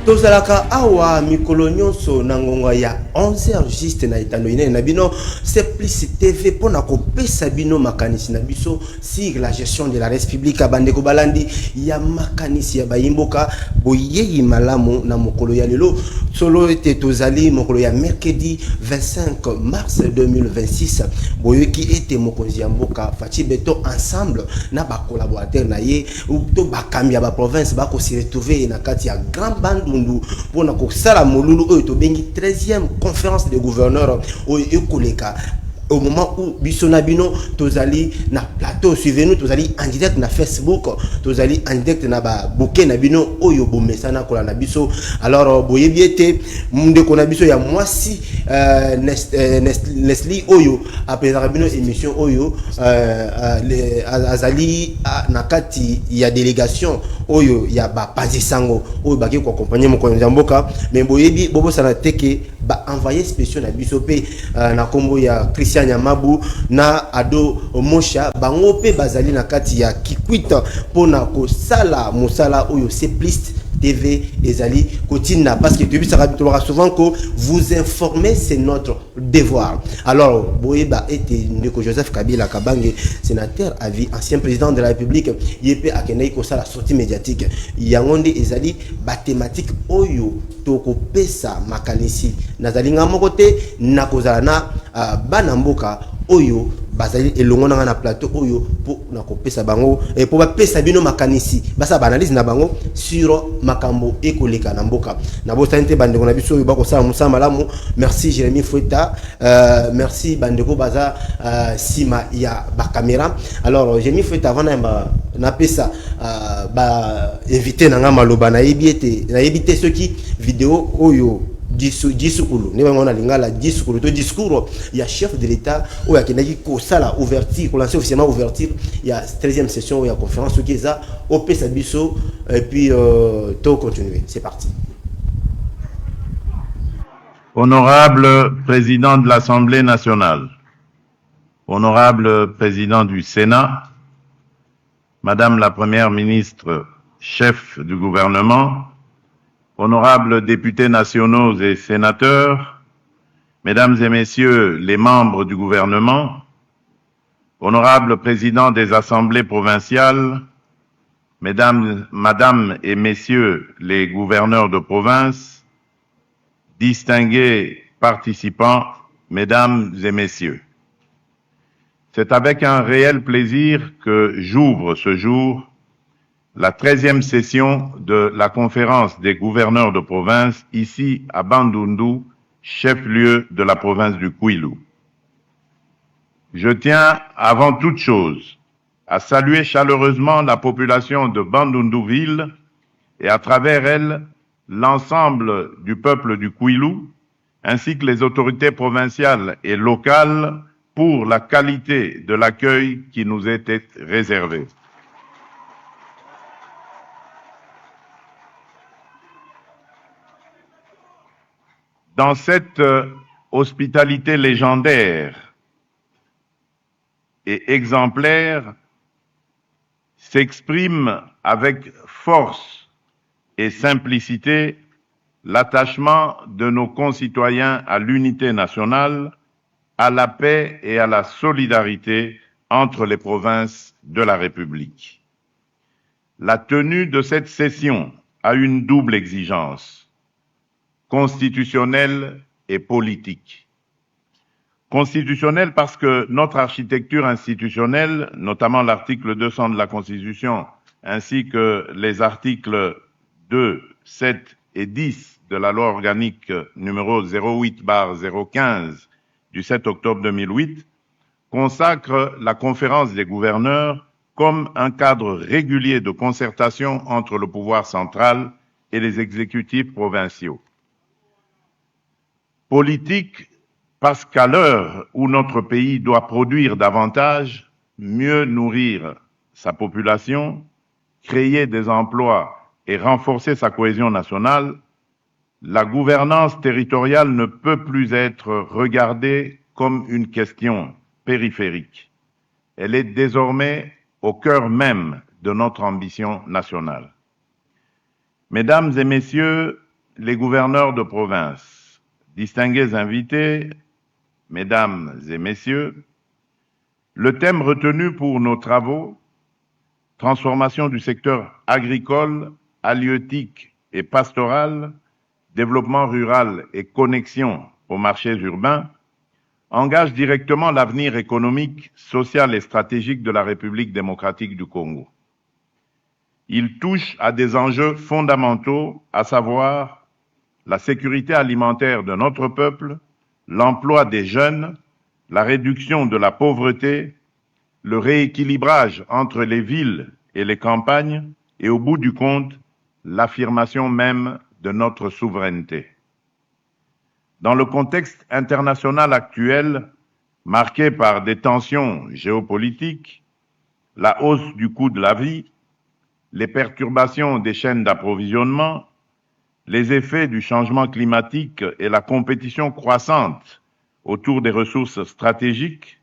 Tozalaka awa mikolo nyonso na ngonga ya 11h juste na itando ine na bino c'est plus TV pona ko pesa bino makanisi na biso sur la gestion de la res publique bandeko balandi ya makanisi ya bayimboka boyeyi malamu na mokolo ya lelo solo ete tozali mokolo ya mercredi 25 mars 2026 boyoki ete mokonzi ya mboka Fachi Beto ensemble na ba collaborateur na ye to bakambi ya ba province ba ko se retrouver na kati ya grand band pour na sala molulu oyo to bengi 13e conférence des gouverneurs oyo ekoleka au moment où bisona bino tozali na plateau suivez-nous tozali en direct na Facebook tozali en direct na ba bouquet na bino oyo bomesa na kola na biso alors boyebi ete ndeko na biso ya mwasi Nestlé oyo apesaka bino émission oyo azali na kati ya délégation oyo ya ba Pazisango oyo baki ko accompagner mokonzi ya mboka mais boyebi bobo sana teke ba envoyé spécial na biso pe na kombo ya Christian Yamabu na Ado Mosha bango pe bazali na kati ya Kikwita pona ko sala musala oyo Simpliste TV ezali kotina parce que depuis ça rapidement souvent que vous informer c'est notre devoir. Alors boyeba était ndeko Joseph Kabila Kabange sénateur à vie ancien président de la République yepé akenei ko sala sortie médiatique yangonde ezali ba thématique oyo toko pesa makanisi nazali ngamoko te nakozala na bana mboka oyo bazali elongo na plateau oyo pour na kopesa bango et pour pesa bino makanisi basa ba analyse na bango sur makambo ekoleka na mboka na bosante bandeko na biso oyo bako sala musama lamu. Merci Jérémy Foueta, merci bandeko baza sima ya ba caméra. Alors Jérémy Foueta avant na pesa ba invité na ngama loba na yebite ceux qui vidéo oyo discours ne on a lingala discours il y a chef de l'état ou qui n'a ko sala ouverture pour lancer officiellement ouverture il y a 13e session ou il y a conférence qui ça au pesa biso et puis tout continuer c'est parti. Honorable président de l'Assemblée nationale, honorable président du Sénat, madame la première ministre chef du gouvernement, honorables députés nationaux et sénateurs, mesdames et messieurs les membres du gouvernement, honorables présidents des assemblées provinciales, madame et messieurs les gouverneurs de province, distingués participants, mesdames et messieurs. C'est avec un réel plaisir que j'ouvre ce jour la 13e session de la conférence des gouverneurs de province ici à Bandundu, chef-lieu de la province du Kwilu. Je tiens avant toute chose à saluer chaleureusement la population de Bandundu-Ville et à travers elle l'ensemble du peuple du Kwilu ainsi que les autorités provinciales et locales pour la qualité de l'accueil qui nous était réservé. Dans cette hospitalité légendaire et exemplaire s'exprime avec force et simplicité l'attachement de nos concitoyens à l'unité nationale, à la paix et à la solidarité entre les provinces de la République. La tenue de cette session a une double exigence, constitutionnelle et politique. Constitutionnelle parce que notre architecture institutionnelle, notamment l'article 200 de la Constitution, ainsi que les articles 2, 7 et 10 de la loi organique numéro 08/015 du 7 octobre 2008, consacrent la conférence des gouverneurs comme un cadre régulier de concertation entre le pouvoir central et les exécutifs provinciaux. Politique parce qu'à l'heure où notre pays doit produire davantage, mieux nourrir sa population, créer des emplois et renforcer sa cohésion nationale, la gouvernance territoriale ne peut plus être regardée comme une question périphérique. Elle est désormais au cœur même de notre ambition nationale. Mesdames et messieurs les gouverneurs de province, distingués invités, mesdames et messieurs, le thème retenu pour nos travaux, transformation du secteur agricole, halieutique et pastoral, développement rural et connexion aux marchés urbains, engage directement l'avenir économique, social et stratégique de la République démocratique du Congo. Il touche à des enjeux fondamentaux, à savoir la sécurité alimentaire de notre peuple, l'emploi des jeunes, la réduction de la pauvreté, le rééquilibrage entre les villes et les campagnes et au bout du compte, l'affirmation même de notre souveraineté. Dans le contexte international actuel, marqué par des tensions géopolitiques, la hausse du coût de la vie, les perturbations des chaînes d'approvisionnement, les effets du changement climatique et la compétition croissante autour des ressources stratégiques,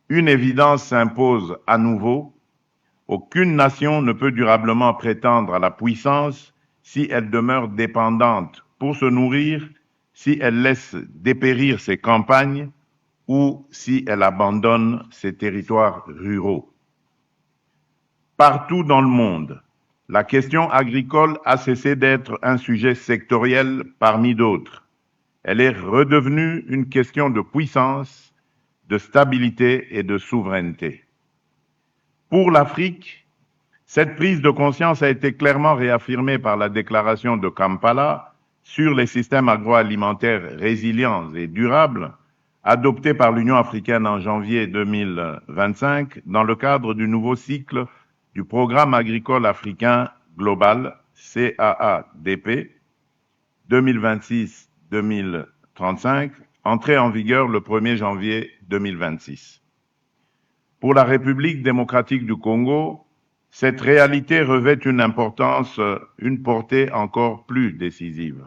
une évidence s'impose à nouveau, aucune nation ne peut durablement prétendre à la puissance si elle demeure dépendante pour se nourrir, si elle laisse dépérir ses campagnes ou si elle abandonne ses territoires ruraux. Partout dans le monde, la question agricole a cessé d'être un sujet sectoriel parmi d'autres. Elle est redevenue une question de puissance, de stabilité et de souveraineté. Pour l'Afrique, cette prise de conscience a été clairement réaffirmée par la déclaration de Kampala sur les systèmes agroalimentaires résilients et durables, adoptée par l'Union africaine en janvier 2025 dans le cadre du nouveau cycle du Programme agricole africain global, CAADP, 2026-2035, entré en vigueur le 1er janvier 2026. Pour la République démocratique du Congo, cette réalité revêt une importance, une portée encore plus décisive.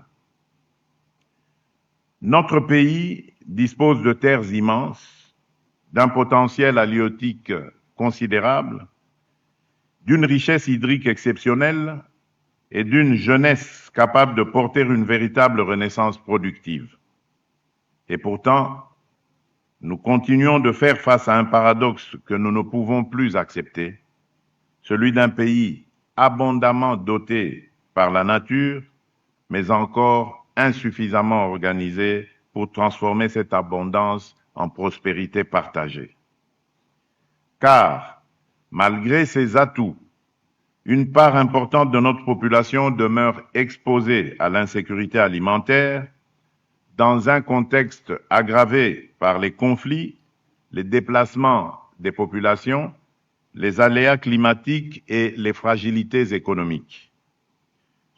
Notre pays dispose de terres immenses, d'un potentiel halieutique considérable, d'une richesse hydrique exceptionnelle et d'une jeunesse capable de porter une véritable renaissance productive. Et pourtant, nous continuons de faire face à un paradoxe que nous ne pouvons plus accepter, celui d'un pays abondamment doté par la nature, mais encore insuffisamment organisé pour transformer cette abondance en prospérité partagée. Car, malgré ces atouts, une part importante de notre population demeure exposée à l'insécurité alimentaire dans un contexte aggravé par les conflits, les déplacements des populations, les aléas climatiques et les fragilités économiques.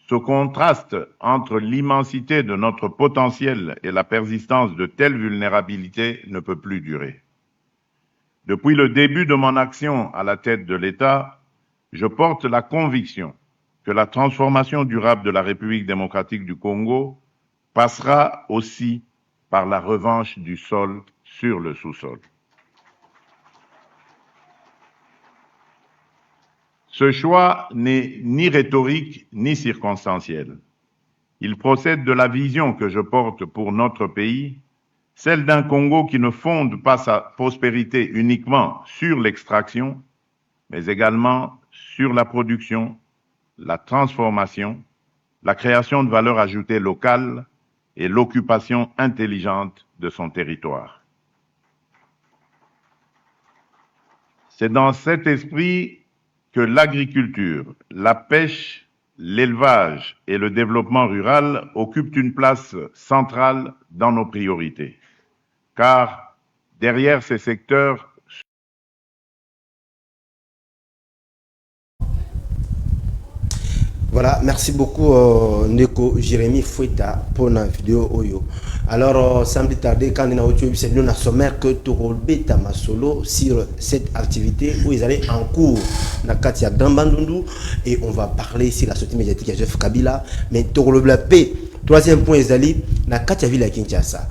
Ce contraste entre l'immensité de notre potentiel et la persistance de telles vulnérabilités ne peut plus durer. Depuis le début de mon action à la tête de l'État, je porte la conviction que la transformation durable de la République démocratique du Congo passera aussi par la revanche du sol sur le sous-sol. Ce choix n'est ni rhétorique ni circonstanciel. Il procède de la vision que je porte pour notre pays, celle d'un Congo qui ne fonde pas sa prospérité uniquement sur l'extraction, mais également sur la production, la transformation, la création de valeur ajoutée locale et l'occupation intelligente de son territoire. C'est dans cet esprit que l'agriculture, la pêche, l'élevage et le développement rural occupent une place centrale dans nos priorités. Car derrière ces secteurs, voilà, merci beaucoup Ndeko Jérémy Foueta pour la vidéo Oyo. Alors, sans plus tarder, quand on a c'est nous sommaire que Torolbe Tamasolo sur cette activité où ils allaient en cours dans Katia Dambandundu et on va parler sur la sortie médiatique de Jeff Kabila. Mais Torolbe P, troisième point, ils allaient dans Katia Villa Kinshasa,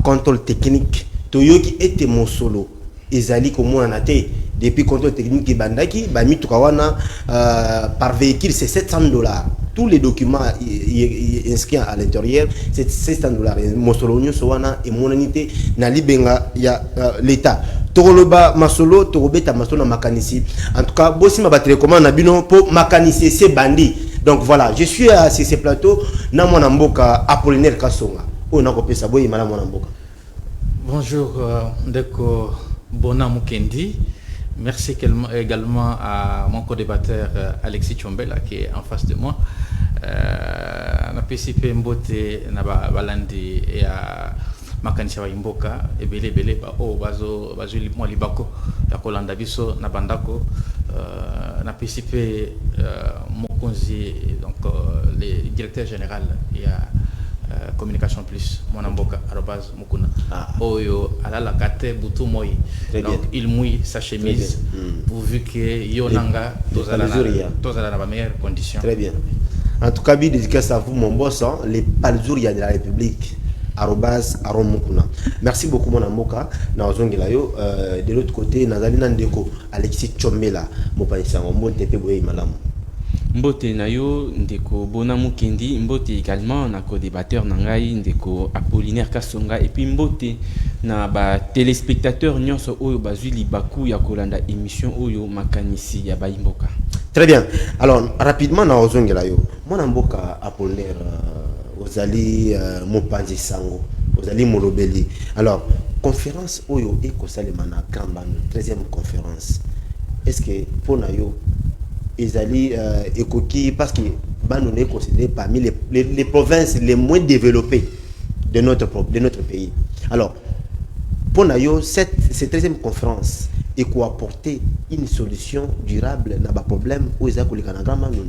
contrôle technique, Toyoki était mon solo. Ils allaient comme on a été. Depuis contrôle technique qui bandaki, par véhicule c'est $700. tous les documents inscrits à l'intérieur, c'est 700 dollars. Mosolonio sowana et monanité na libenga ya l'État. Toroloba masolo, torobeta masolo makanisi. En tout cas, bossi ma battre comment na bino pour makanisi c'est bandi. Donc voilà, je suis sur ce plateau na mwana mboka Apollinaire Kasonga. O na ko pesa boyi mala mwana mboka. Bonjour Ndeko Bona Mukendi. Merci également à mon co-débatteur Alexis Tchombela qui est en face de moi. On a participé Mbote na balandi et à makanisi wa imboka ebele ba o bazo moi libako ya kolanda biso na bandako na participé Mokonzi donc le directeur général et à communication plus Mwanamboka @mukuna oyo alala kate butu moi donc il mouille sa chemise pourvu que yonanga tozala na ba meilleures conditions. Très bien. En tout cas, bi dédicace à vous mon boss, les palzouria de la République @aromukuna. Merci beaucoup mon amoka na ozongela yo de l'autre côté nazali na ndeko Alexis Tchombela mopanisa mbote pe boye malamu. Mbote na yo ndeko Bona Mukendi, mbote également na co-débatteur nangai ndeko Apollinaire Kasonga et puis mbote na ba téléspectateurs nyonso oyo bazui libaku ya kolanda émission oyo makanisi ya baimboka. Très bien. Alors rapidement na ozongela yo mwana mboka Apollinaire Ozali Mopanzi Sango, Ozali Molobeli. Alors, conférence Oyo et Kosalema na Kambano, 13e conférence. Est-ce que pour Nayo, Ezali Ekoki, parce que Banou est considéré parmi les provinces les moins développées de notre pays. Alors, pour Nayo, cette 13e conférence est quoi apporter une solution durable à nos problèmes où Ezali Kolikana Kambano.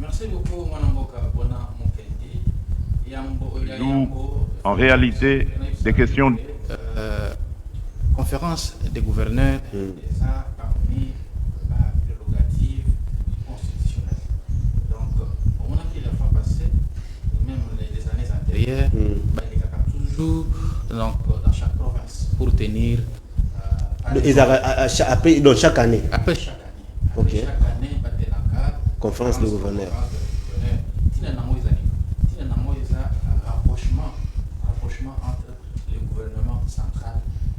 Merci beaucoup, Mwanamboka Bona. D'où, en réalité, des questions. Conférence des gouverneurs, ça parmi la prérogative constitutionnelle. Donc, on a pris la fois passée, même les années antérieures, il y a toujours donc, dans chaque province pour tenir. Dans chaque année. Après chaque année. Ok. Chaque année, conférence des gouverneurs. Rapprochement entre le gouvernement central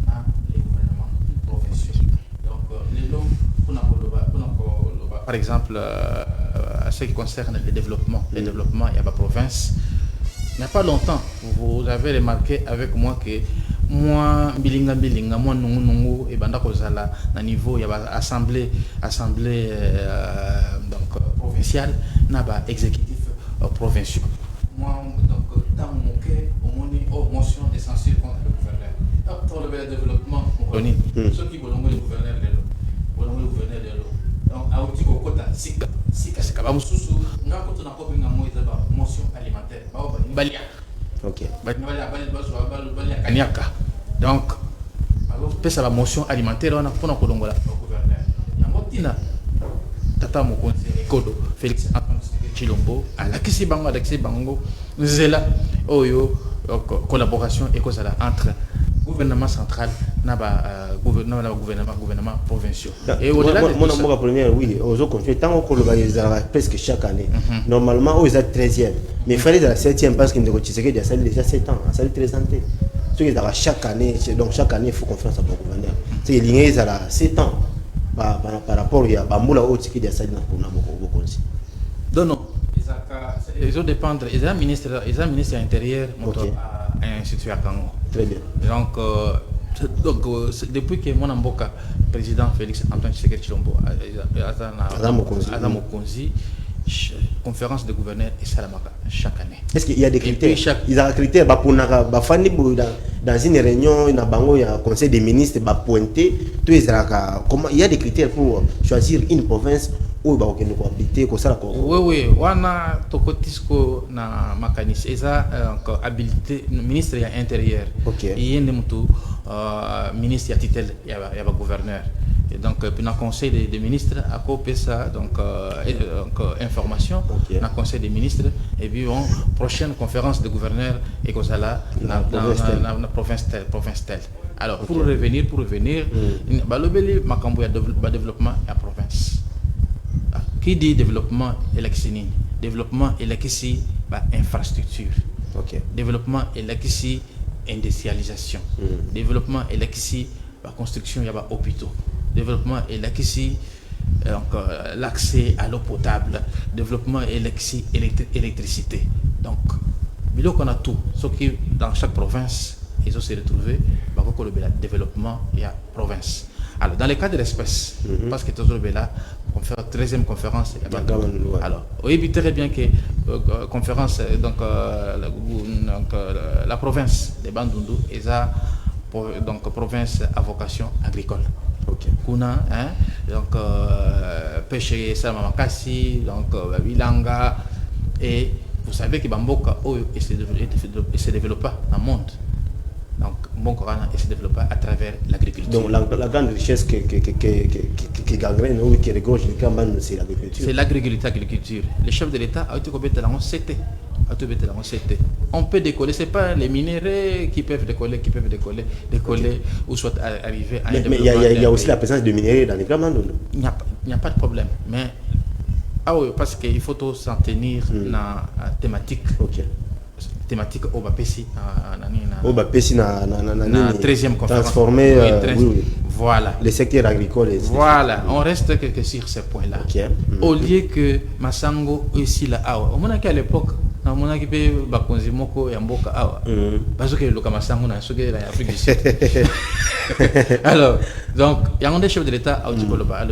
et les gouvernements provinciaux. Donc, par exemple, à ce qui concerne le développement, il y a la province. Il n'y a pas longtemps, vous avez remarqué avec moi que moi, bilinga, moi, nungu, et banda kozala, na niveau, il y a assemblée donc provinciale, na ba exécutif provincial. Moi, donc, dans mon cas, on motion de censure contre le gouverneur. Pour le développement, ceux qui veulent le gouverneur de l'eau. Donc, à outil kokota, sika, bamususu, nga koto na kopi nga moïse ba motion alimentaire. Balia. Ok. Balia kanyaka. Donc, pesa la motion alimentaire, on a pour nous kolongola au gouverneur. Yangotina, tata mokonzi kodo, Félix Antoine Tshilombo, alakisi bango, zela, oyo, collaboration et cause entre gouvernement central et gouvernement provincial. Et au-delà de mon amour premier, oui, aux autres conflits, tant qu'on le presque chaque année. Normalement, ils sont 13e. Mais il fallait dans la 7e parce qu'il ne sais déjà 7 ans, ça 13 ans. Chaque année, donc chaque année, il faut confiance à mon gouverneur. C'est lié à 7 ans par rapport à Bamoula Oti qui est pour nous. Non, ils ont dépendre, ils ont un ministre de l'Intérieur, institué à Kango. Très bien. Donc, depuis que mon amboka, président Félix Antoine Tshilombo, Adam Mokonzi, conférence de gouverneurs et Salamaka chaque année. Est-ce qu'il y a des critères? Il y a des critères pour dans une réunion, il y a un conseil des ministres pointé. Il y a des critères pour choisir une province où il y a habiter. Oui, wana tokotisko na makanis eza habilité ministre ya intérieur. Il y a un ministre ya titel ya gouverneur. Et donc, dans le conseil des ministres, à côté ça, donc information, dans le conseil des ministres, et puis prochaine conférence de gouverneurs et comme ça là, dans la province telle. Alors, pour revenir, le développement et la province. Qui dit développement électionné? développement et la ici infrastructure. OK. Développement et la ici industrialisation. Développement et la ici construction il y a hôpitaux. Développement et la ici l'accès à l'eau potable. Développement et la ici électricité. Donc on a tout, sauf que dans chaque province ils ont se retrouvé le développement il y a province. Alors dans le cas de l'espèce, parce que toujours là 13e conférence alors on évite très bien que conférence la province de Bandundu est donc province à vocation agricole. OK. Kuna donc pêche Samamakasi, donc Bilanga, et vous savez que Bamboka se développe dans le monde. Donc Bonkorana se développe à travers l'agriculture. Donc la grande richesse qui gangrène ou qui regorge le Cameroun, c'est l'agriculture. C'est l'agriculture. Le chef de l'État a été compétent dans CT. On peut décoller, ce n'est pas les minéraux qui peuvent décoller, okay, ou soit arriver à... Mais il y a aussi la présence de minéraux dans les Cameroun. Il n'y a pas de problème. Mais oui, parce qu'il faut s'en tenir dans la thématique. OK. Thématique Obapesi na 13e conférence transformer oui. Voilà le secteur agricole voilà on reste que sur ces points là. Okay. Au lieu que Masango aussi là on a qu'à l'époque on a qui peut bakonzi moko ya mboka awa parce que le Masango na soke la Afrique du Sud. Alors donc il y a un des chefs de l'État au Djiboloba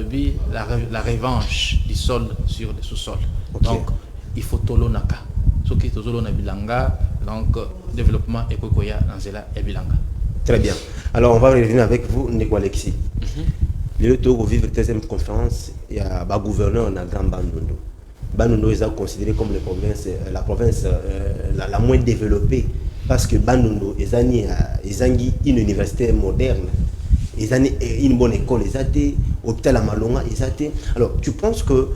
la revanche du sol sur le sous-sol. Okay. Donc il faut tolonaka ce qui est toujours Bilanga, donc développement écokoya dans Zela et Bilanga. Très bien. Alors on va revenir avec vous, Ndeko Alexis. Le Togo vivre 13e conférence, il y a un gouverneur dans Grand Bandundu. Bandundu est considéré comme la province la moins développée parce que Bandundu est une université moderne. Ils ont une bonne école, ils ont hôpital à Malonga, ils ont. Alors, tu penses que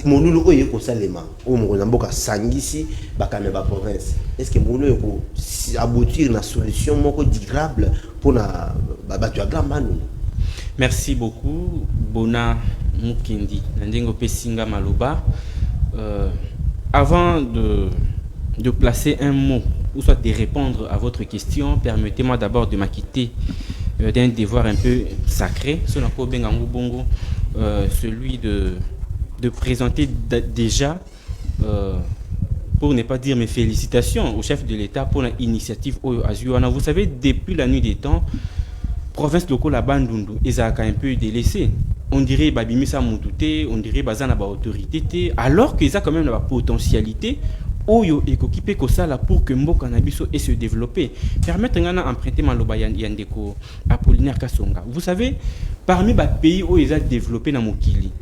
mon nouveau est au Salema, au Mozamboka Sangisi, Bakaneba province. Est-ce que mon nouveau peut aboutir à une solution durable pour la grand Bandundu? Merci beaucoup, Bona Mukendi. Ndengo Pesinga Maloba. Avant de placer un mot ou soit de répondre à votre question, permettez-moi d'abord de m'acquitter d'un devoir un peu sacré, celui de présenter déjà, pour ne pas dire mes félicitations au chef de l'État pour l'initiative Oyo Azuana. Vous savez, depuis la nuit des temps, province locale à Bandundu, ils ont un peu délaissé. On dirait Babimisa Moutouté, on dirait Bazana ba autorité, alors qu'ils ont quand même la potentialité. Oyo équipé ko sala pour que Mboka Nabiso et se développer. Permettre ngana emprunter maloba yandeko Apollinaire Kasonga. Vous savez, parmi les pays où ils ont développé na mokili,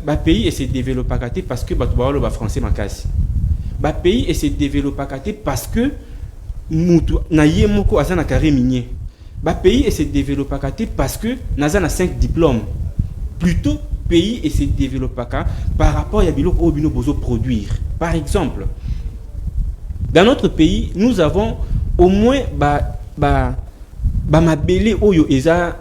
ba pays et se développe parce que batubalo ba français makasi. Ba pays et se développe parce que mutu na yemoko azana carré minier. Ba pays et se développe parce que nazana 5 diplômes. Plutôt pays et se développe par rapport à biloko obino bozo produire. Par exemple, dans notre pays, nous avons au moins mabele oyo eza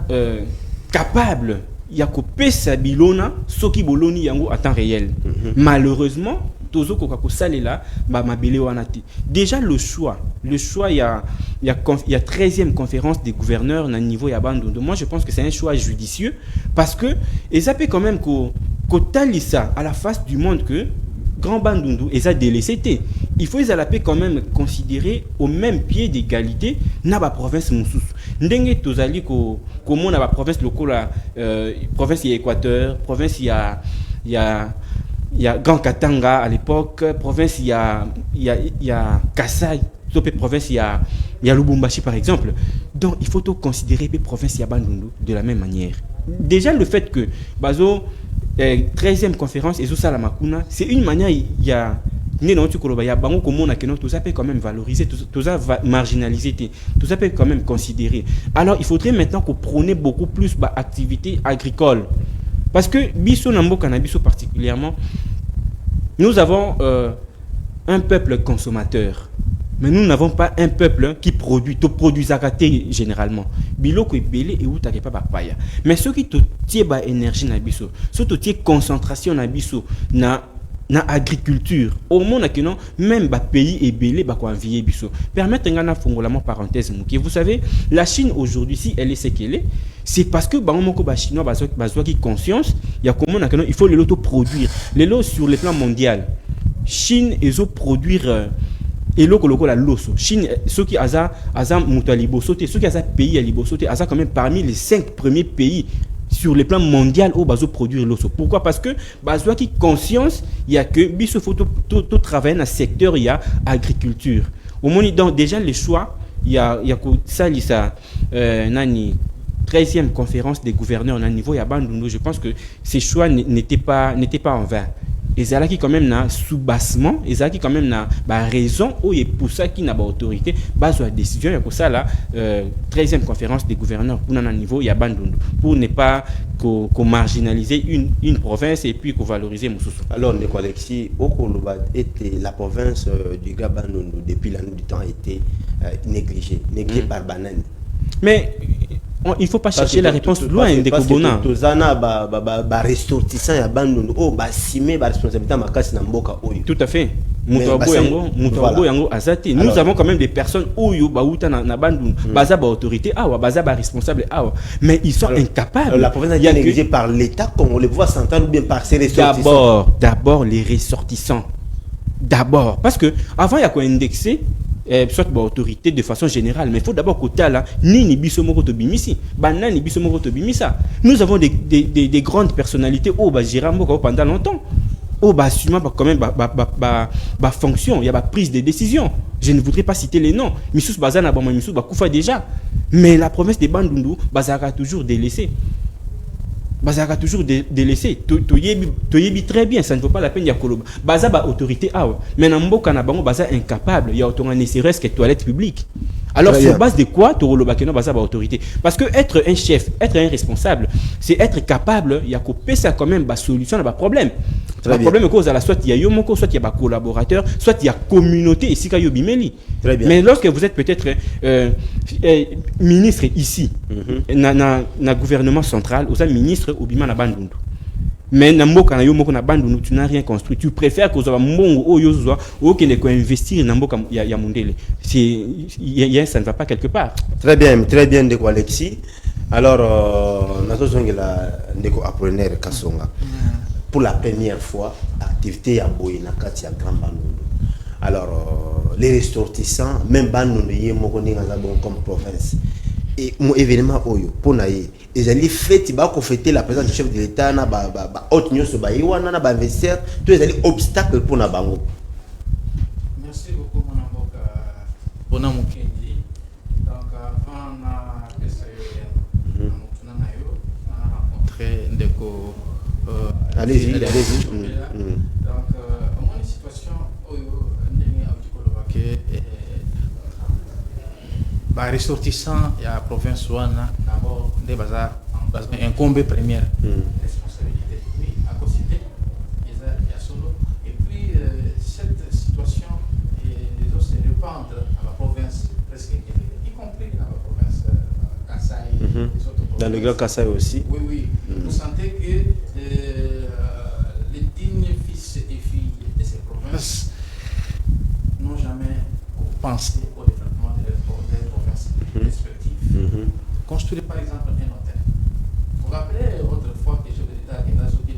capable ya kopesa bilona soki boloni yango à temps réel. Malheureusement, tozo koka ko salela mabele wanati. Déjà le choix il y a 13e conférence des gouverneurs na niveau ya Bandundu. Moi je pense que c'est un choix judicieux parce que ça peut quand même ko talisa à la face du monde que Grand Bandundu est délaissé. Il faut les quand même considérer au même pied d'égalité na ba province mususu. Ndenge tozali ko comment na ba province locale province ya Équateur, province ya Grand Katanga à l'époque, province il y a Kasai, province il y a Lubumbashi par exemple. Donc il faut tout considérer les provinces ya Bandundu de la même manière. Déjà le fait que bazo 13e conférence et ça la makuna, c'est une manière il y a bango komona que tout ça peut quand même valoriser, tout ça va marginaliser, tout ça peut quand même considérer. Alors il faudrait maintenant qu'on prône beaucoup plus d'activités agricoles. Parce que biso nambo cannabiso particulièrement, nous avons un peuple consommateur. Mais nous n'avons pas un peuple qui produit, tout produit zakaté généralement. Biloko belé et ou ta pas papaya. Mais ce qui te tient ba énergie na biso, ce qui te tient concentration na biso na na agriculture au monde que non même ba pays et belé ba ko envier biso permettre ngana fongola mo parenthèse muki. Vous savez, la Chine aujourd'hui, si elle est ce qu'elle est, c'est parce que bango moko ba chinois bazwa qui conscience il y a comment na que non il faut les loto produire les lots sur le plan mondial. Chine ezo produire et loko la loso Chine ceux qui aza muto liboso te ceux qui aza pays à liboso te aza quand même parmi les 5 premiers pays sur le plan mondial où bazo produire l'osso. Pourquoi? Parce que bazo qui conscience il y a que biso faut tout travailler dans le secteur il y a agriculture. Au moins donc déjà les choix il y a que ça nani 13e conférence des gouverneurs à niveau ya Bandundu. Je pense que ces choix n'étaient pas en vain. Et ça qui quand même na sous-bassement, et ça qui quand même na raison ou et pour ça qui n'a pas autorité, base la décision et pour ça là 13e conférence des gouverneurs pour un niveau ya Bandundu pour ne pas qu'on marginaliser une province et puis qu'on valoriser Moussoussou. Alors Ndeko Alexis, la province du Bandundu depuis la nuit du temps a été négligée par Banane. Mais il faut pas chercher la réponse loin de Kobona. Ressortissant ya Bandundu simé responsabilité makasi na mboka oyo. Tout à fait. Mutoabo yango azati. Nous avons quand même des personnes oyo bauta na Bandundu, baza ba autorité awa, baza ba responsable awa, mais ils sont incapables. La province est négligée par l'État comme le pouvoir central ou bien par ses ressortissants. D'abord les ressortissants. D'abord parce que avant il y a quoi indexé soit autorité de façon générale, mais il faut d'abord côté là ni biso moko to bimisi banana ni biso moko to bimisa. Nous avons des grandes personnalités au Girambo pendant longtemps au assumant quand même fonction, il y a prise de décision. Je ne voudrais pas citer les noms, Missous Bazana ba Missous ba Koufa déjà, mais la province de Bandundu bazaka toujours délaissée. Bazaka toujours délaissé. Toyebi très bien, ça ne vaut pas la peine de Koloba. Baza ba autorité mais Namboka na bango baza incapable, il y a autant ne serait-ce que toilettes publiques. Alors sur base de quoi Toroloba keno baza ba autorité? Parce que être un chef, être un responsable, c'est être capable, il y a coupé ça quand même ba solution à ba problème. Le problème cause à la soit il y a yomoko, soit il y a ba collaborateur, soit il y a communauté ici ka yobimeli. Mais lorsque vous êtes peut-être ministre ici, na gouvernement central, vous êtes ministre au Bima na Bandundu. Mais na mboka na yo moko na Bandundu, tu n'as rien construit. Tu préfères que ça mbongo o yozwa o que ne ko investir na mboka ya mundele. Ça ne va pas quelque part. Très bien Ndeko Alexis. Alors nazozongela Ndeko Apollinaire Kasonga. Pour la première fois, activité ya boye na kati ya Grand Bandundu. Alors les ressortissants même Bandundu yé moko ninga bon comme province. Et mon événement oyo pour naïe ils allaient fêter fêter la présence du chef de l'État na haute nyonso ba yiwana na ba investisseur tous les obstacles pour na bango. Merci beaucoup mon avocat Bona Mukendi. Donc avant na PSAO on a rencontré Ndeko allez-y. Donc mon situation oyo ndeni autikoloke bah ressortissant il y a province wana d'abord des bazar incombe première responsabilité oui à considérer il y a solo et puis cette situation les autres se répandent à la province presque y compris dans la province Kasaï les autres provinces. Dans le Grand Kasaï aussi. Oui vous sentez que les dignes fils et filles de ces provinces n'ont jamais pensé au développement des provinces respectives. Construire par exemple un hôtel. Vous vous rappelez autrefois que je vous disais que nous avons dit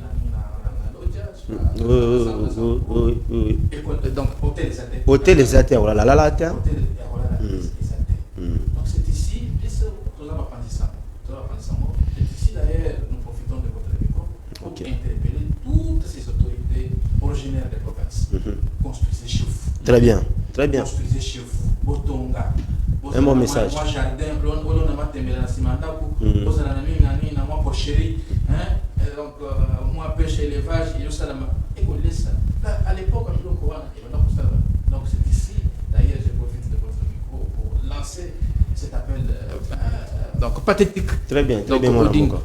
oui. Donc hôtel des athées. Hôtel des athées. Donc c'est ici, c'est ici d'ailleurs nous profitons de votre micro pour interpeller toutes ces autorités originaires des provinces. Construisez chez vous. Très bien. Construisez chez vous. Botonga. Un bon message. Moi jardin, on m'a tembelé dans Simandako, on a mis na moi pocherie, donc moi pêche élevage, et ça à l'époque donc c'est ici d'ailleurs je profite de votre micro pour lancer cet appel donc pathétique. Très bien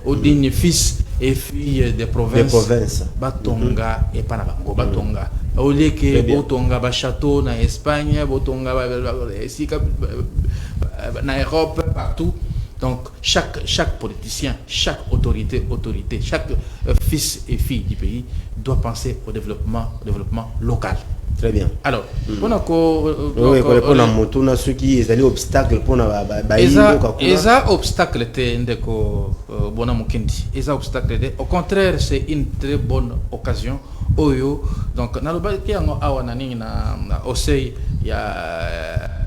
aux dignes fils et filles des provinces. Batonga et Panabango Batonga. Au lieu que Botonga ba château na Espagne, Botonga ici na Europe partout, Donc chaque politicien, chaque autorité, chaque fils et fille du pays doit penser au développement local. Très bien. Alors, on a moto na ceux qui ont obstacle pour na obstacle était ndeko bona mukendi. Obstacle au contraire, c'est une très bonne occasion. Oyo donc na loba ki yango awa na nini na osei ya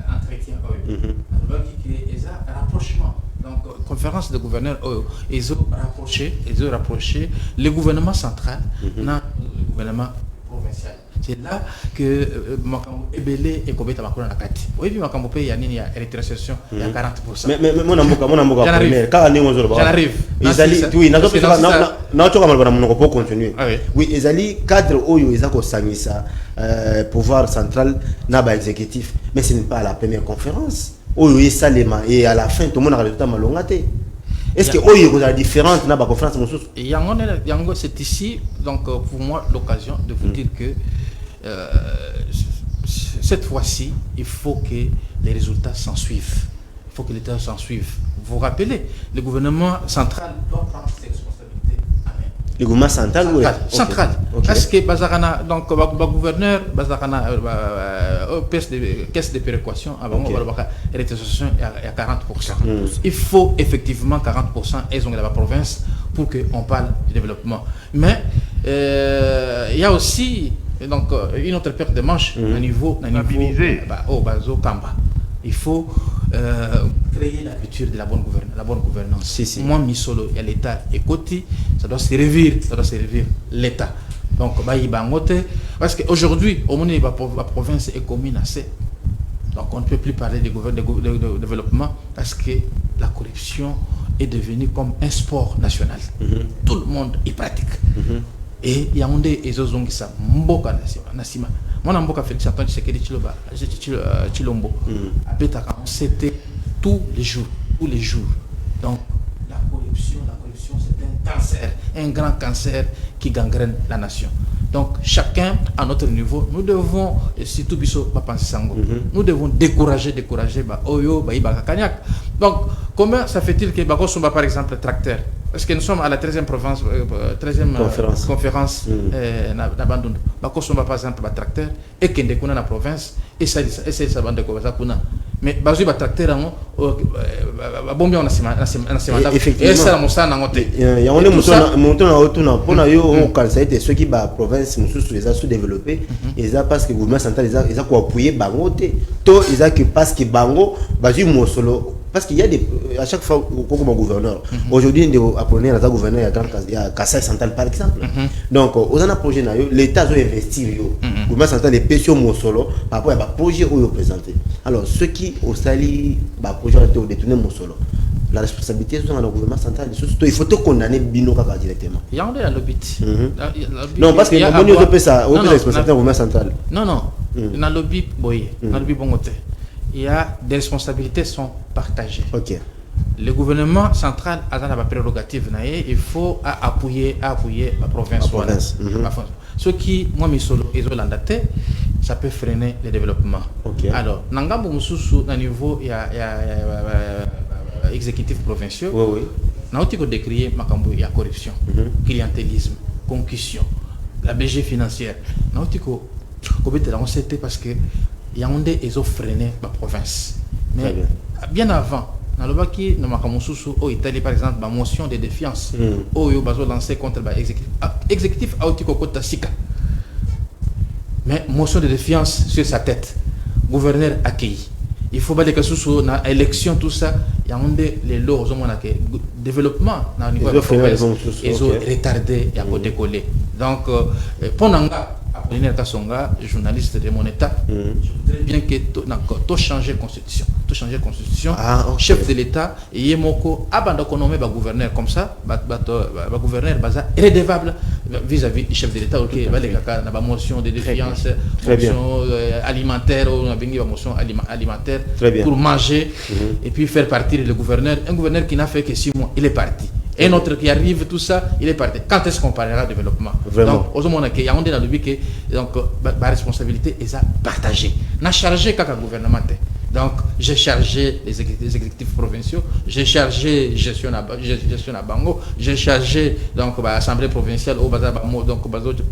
entretien oyo. Na loba ki eza rapprochement. Donc conférence de gouverneurs oyo ils ont rapproché le gouvernement central na le gouvernement provincial. C'est là que Makambo Ebele et Kobeta Makona Nakati. Oui, puis Makambo paye il y a rétrocession il y a 40%. Mais mon amour j'arrive. Oui, continuer. Oui, Ezali cadre oyo ezako sangisa pouvoir central naba exécutif, mais ce n'est pas la première conférence. Oyo esalema et à la fin tout le monde a résultat malongate. Est-ce que oyo est différente naba conférence Yango c'est ici donc pour moi l'occasion de vous dire que cette fois-ci, il faut que les résultats s'en suivent. Il faut que l'État s'en suive. Vous vous rappelez, le gouvernement central doit prendre ses responsabilités. Amen. Le gouvernement central ou central. Parce que Bazarana, donc le gouverneur, Bazarana, caisse de péréquation, rétrocession à 40%. Il faut effectivement 40% et dans la province pour qu'on parle du développement. Mais il y a aussi donc une autre perte de manche à niveau au Bazo Kamba. Il faut créer la culture de la bonne gouvernance. Moi, Misolo, il y a l'État et côté, ça doit servir l'État. Donc, parce qu'aujourd'hui, au moment où la province est commune assez, donc on ne peut plus parler de développement parce que la corruption est devenue comme un sport national. Tout le monde y pratique. Et il y a un des ezozongisa mboka nasima mwana mboka Félix Antoine Tshisekedi Chilombo abetaka c'était tous les jours donc la corruption c'est un cancer, un grand cancer qui gangrène la nation. Donc chacun à notre niveau nous devons surtout biso penser sango nous devons décourager oyo baïba kanyak. Donc comment ça fait-il que bakosomba par exemple tracteur. Parce que nous sommes à la 13e conférence d'Abandon. Bakosomba par exemple un tracteur et qu'il y a la province et ça bande de kuna. Mais bazu ba tracteur bombi on a effectivement. Et ça la mosa na ngote. Il y a monton na otuna pona yo kansa été ceux qui ba province mususu les a sous-développés et ça parce que le gouvernement central ils a ko appuyer bango te to ils a que parce que bango bazu mosolo. Parce qu'il y a à chaque fois comme gouverneur. Aujourd'hui, on apprenait à gouverneur il y a Kassai Central par exemple. Donc, aux un projet l'État doit investir. Le gouvernement central est payé au solo par rapport à un projet où il présenté. Alors, ceux qui au sali projet ont détourné mon solo. La responsabilité est dans le gouvernement central. Il faut condamner Bino Kaka directement. Il y a un lobby. Non, parce que on peut ça, on peut responsabilité au gouvernement central. Non. Il y a un lobby boyé, un lobby bongoté. Il y a des responsabilités sont partagées. Ok. Le gouvernement central a la prérogative, il faut appuyer la province. Ce qui, moi, Misolo, ça peut freiner le développement. Okay. Alors, Nangambo Moussoussou, à niveau exécutif provincial, nous avons décrié il y a corruption, clientélisme, concussion, la BG financière. Nous avons dit parce que Yaoundé ils ont freiné la province. Mais bien avant, dans le Baki, nous avons au Italie par exemple, la motion de défiance, où ils ont lancé contre l'exécutif. Exécutif a été côté Sika. Mais motion de défiance sur sa tête. Gouverneur accueilli. Il faut que sous dans l'élection tout ça, Yaoundé les lots au développement dans le niveau de la province, ils ont retardé et ont décollé. Donc pendant Apollinaire Kassonga, journaliste de mon état, je voudrais bien que tu changes la constitution. Chef de l'état, et Yemoko, abandoné le gouverneur comme ça, le gouverneur est redevable vis-à-vis du chef de l'état. Ok, la motion de défiance, motion alimentaire, motion alimentaire pour manger et puis faire partir le gouverneur. Un gouverneur qui n'a fait que 6 mois, il est parti. Un autre qui arrive, tout ça, il est parti. Quand est-ce qu'on parlera de développement? Vraiment. Donc, au moment où il y a dans le but que la responsabilité est partagée. On a chargé quand le gouvernement. Donc, j'ai chargé les exécutifs provinciaux, j'ai chargé gestion à Bango, j'ai chargé donc l'Assemblée provinciale au donc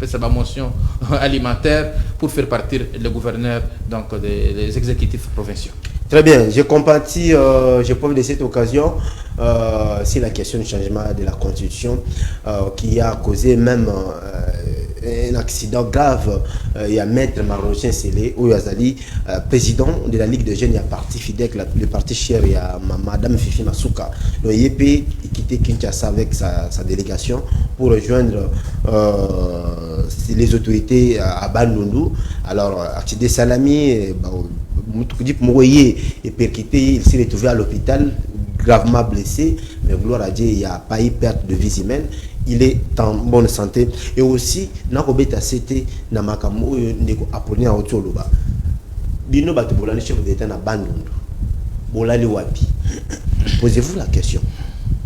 sa motion alimentaire pour faire partir le gouverneur donc des exécutifs provinciaux. Très bien, je compatis, je profite de cette occasion, c'est la question du changement de la constitution qui a causé même un accident grave. Il y a Maître Marochin Sélé, Oyazali, président de la Ligue de jeunes, il y a parti fidèle, le parti cher, il y a Madame Fifi Masuka. Donc il a quitté Kinshasa avec sa délégation pour rejoindre les autorités à Bandundu. Alors, Archidé Salami, est percuté, il s'est retrouvé à l'hôpital, gravement blessé, mais gloire à Dieu, il n'y a pas eu perte de vie humaine. Il est en bonne santé. Et aussi, Nakobeta Sete, Namakamo, Neko Apolline à Otoloba. Bino Batobolani, chef d'État na Bandundu. Bolali Wapi. Posez-vous la question.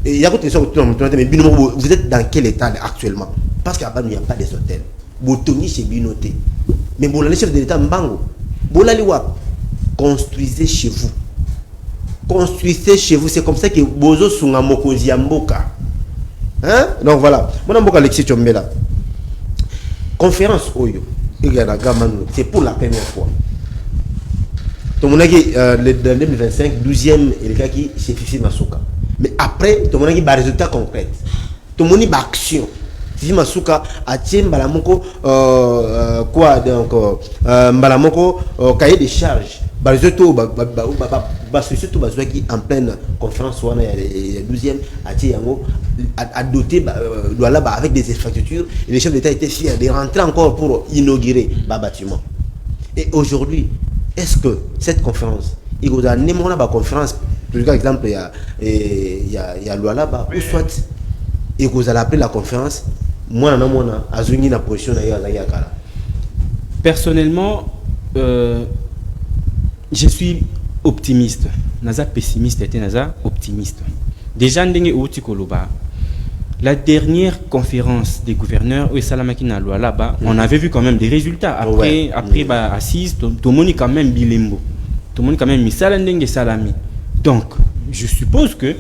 Et il y a une question, mais Bino, vous êtes dans quel état actuellement? Parce qu'à Bandundu, il n'y a pas des hôtels. Botoni chez Binoté. Mais Bolali, chef de l'État Mbango. Bolali Wapi. Construisez chez vous. Construisez chez vous. C'est comme ça que Bozo Sunga Mokozi Mboka. Hein? Donc voilà. Mon Mboka Alexis Chombela. Conférence Oyo. C'est pour la première fois. Tout le monde a dit le 2025, 12e, il y a qui c'est Fifi Masuka. Mais après, tout le monde a dit des résultats concrets. Tout le monde a dit action. Fifi Masuka a tient Balamoko quoi donc Balamoko cahier de charges. Surtout en pleine conférence il y a 12e a doté avec des infrastructures et les chefs d'État étaient fiers de rentrer encore pour inaugurer le bâtiment. Et aujourd'hui, est-ce que cette conférence, il y a une conférence, par exemple, il y a Lualaba, ou soit il y a appelé la conférence, moi, je suis en position. Personnellement, je suis optimiste. Naza pessimiste et Naza optimiste. Déjà, la dernière conférence des gouverneurs, on avait vu quand même des résultats. Après assise, tout le monde quand même bilembo. Tout le monde quand même mis salami. Donc, je suppose que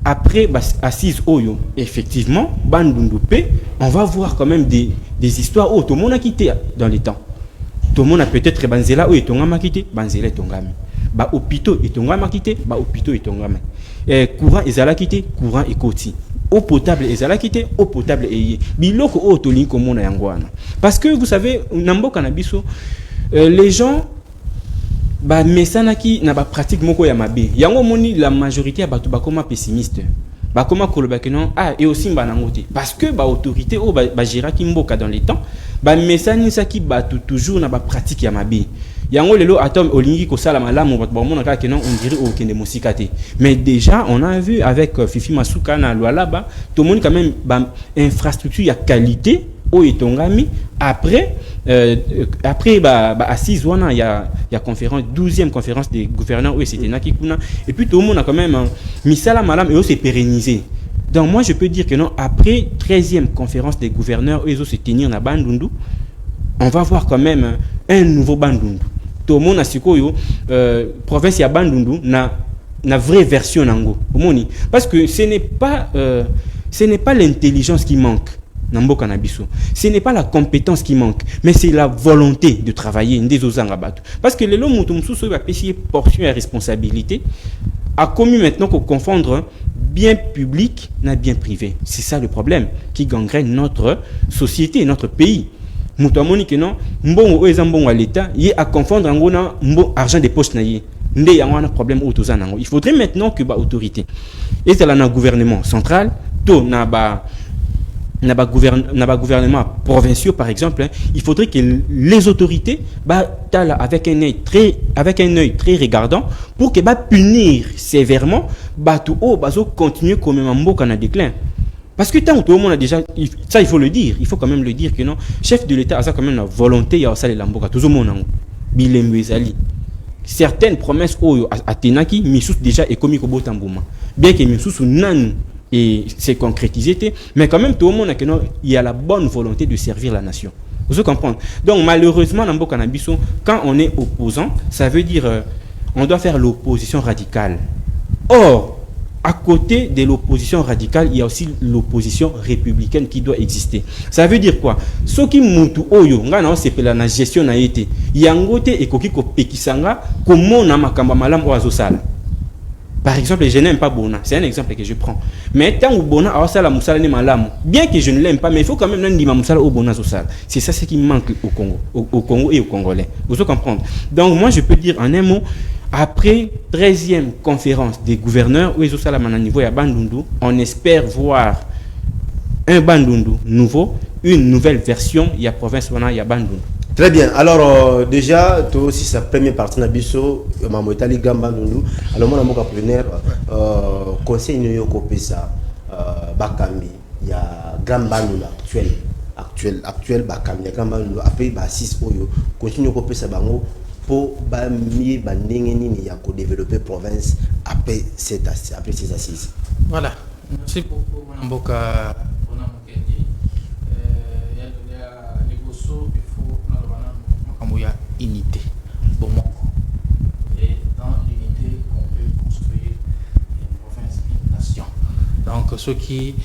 après assise Oyo, effectivement, Bandundu P, on va voir quand même des histoires où tout le monde a quitté dans les temps. Tout le monde a peut-être Banzela ou Etongama quitté, Banzela Etongami. Ba hôpitaux Etongama quitté, ba hôpitaux Etongama. Courant Ezala quitté, courant Ekoti. Eau potable Ezala quitté, eau potable Eye. Biloko o tolin comme on a yangwana. Parce que vous savez, Nambo Kanabiso, les gens ba mesanaki na ba pratique moko ya mabe. Yango moni la majorité a batu bakoma pessimiste. Bakoma kolobaki non et aussi banangote. Parce que ba autorité o ba giraki mboka dans les temps. Ba mesani saki batu toujours na ba pratique ya mabe. Yango lelo atom olingi ko sala malamu ba mona ka kenon on dirait au kende musikate. Mais déjà on a vu avec Fifi Masuka na Lualaba, tout le monde quand même ba infrastructure ya qualité au etongami après assise wana il y a conférence 12e conférence des gouverneurs où c'était nakikuna et puis tout le monde a quand même misala malam et aussi pérennisé. Donc moi je peux dire que non, après 13e conférence des gouverneurs où ils ont se tenir na Bandundu, on va voir quand même un nouveau Bandundu. Tout le monde a sikoyo province ya Bandundu na vraie version nango. Parce que ce n'est pas l'intelligence qui manque. Ce n'est pas la compétence qui manque, mais c'est la volonté de travailler. Parce que les lots mutumsuso va pêcher portion et responsabilité a commis maintenant qu'on confondre bien public et bien privé. C'est ça le problème qui gangrène notre société, notre pays. Mutamoni que non, mbongo ezambongo à l'État, y a confondre ngona mbo argent des poches naïe. Ndé ya un problème autoza nango. Il faudrait maintenant que ba autorité et c'est là na gouvernement central, to na ba gouvernement provinciaux par exemple, il faudrait que les autorités avec un œil très regardant pour que punir sévèrement tout continuer comme un mot qu'on a déclin. Parce que tant que tout le monde a déjà ça, il faut le dire, il faut quand même le dire que non, chef de l'État a ça quand même la volonté ya ça les lamboka tout le monde bilemwezali. Certaines promesses à Tenaki misous déjà est commis au botambouma. Bien que misous nan et c'est concrétisé, mais quand même tout le monde il y a la bonne volonté de servir la nation. Vous comprenez? Donc malheureusement, quand on est opposant, ça veut dire on doit faire l'opposition radicale. Or, à côté de l'opposition radicale, il y a aussi l'opposition républicaine qui doit exister. Ça veut dire quoi? Ce qui mutu oyo ngana sepela na gestion na été. Yangote ekoki ko pekisanga comment na makamba malam oazosala. Par exemple, je n'aime pas Bona. C'est un exemple que je prends. Mais tant que Bona a osala musala ni malam, bien que je ne l'aime pas, mais il faut quand même n'andi ma musala au Bona sosala. C'est ça ce qui manque au Congo, au Congo et aux Congolais. Vous pouvez comprendre. Donc moi je peux dire en un mot, après 13e conférence des gouverneurs, où ils sont à niveau à Bandundu, on espère voir un Bandundu nouveau, une nouvelle version, il y a province il y a Bandundu. Très bien. Alors, déjà, toi aussi, sa première partie de Bisso, Mamotali Gambandundu. Alors, moi, mon partenaire, conseil New York Pesa, Bakambi, il y a Gambandundu actuel Bakambi, il y a Gambandundu, après, 6 Oyo, continue à Pesa Bango, pour mieux développer province après ces assises. Voilà. Merci beaucoup, Mboka. Il y a unité. Bon, et dans l'unité qu'on peut construire une province, une nation. Donc, ceux qui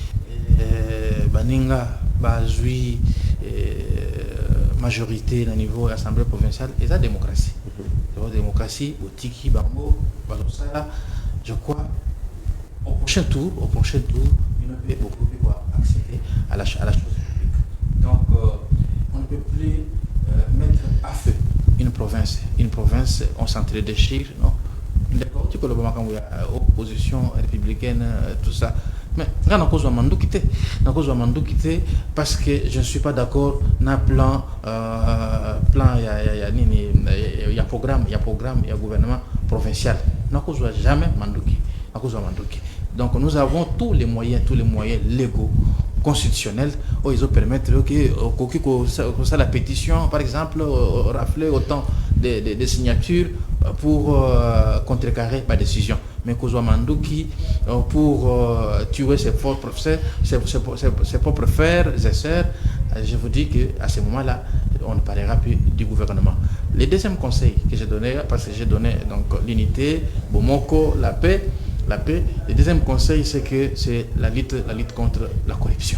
Baninga, Bazui, majorité au niveau de l'Assemblée provinciale, et la démocratie. La démocratie, au Tiki, Bango, Balosala, je crois, au prochain tour, il ne peut beaucoup plus accéder à la chose publique. Donc, on ne peut plus mettre à feu une province, on s'entre-déchire, non? D'accord, tu peux le voir quand il y a opposition républicaine, tout ça. Mais là, on a cause de Mandou quitter parce que je ne suis pas d'accord dans le plan, il y a programme, il y a gouvernement provincial. On a cause de jamais Mandouki. Donc nous avons tous les moyens légaux, constitutionnels, où ils permettent que ça la pétition, par exemple, rafler autant de signatures pour contrecarrer ma décision. Mais Kozwa Mandouki, pour tuer ses propres frères et sœurs, je vous dis qu'à ce moment-là, on ne parlera plus du gouvernement. Le deuxième conseil que j'ai donné, parce que j'ai donné donc l'unité, Bomoko, la paix. Le deuxième conseil, c'est que c'est la lutte contre la corruption.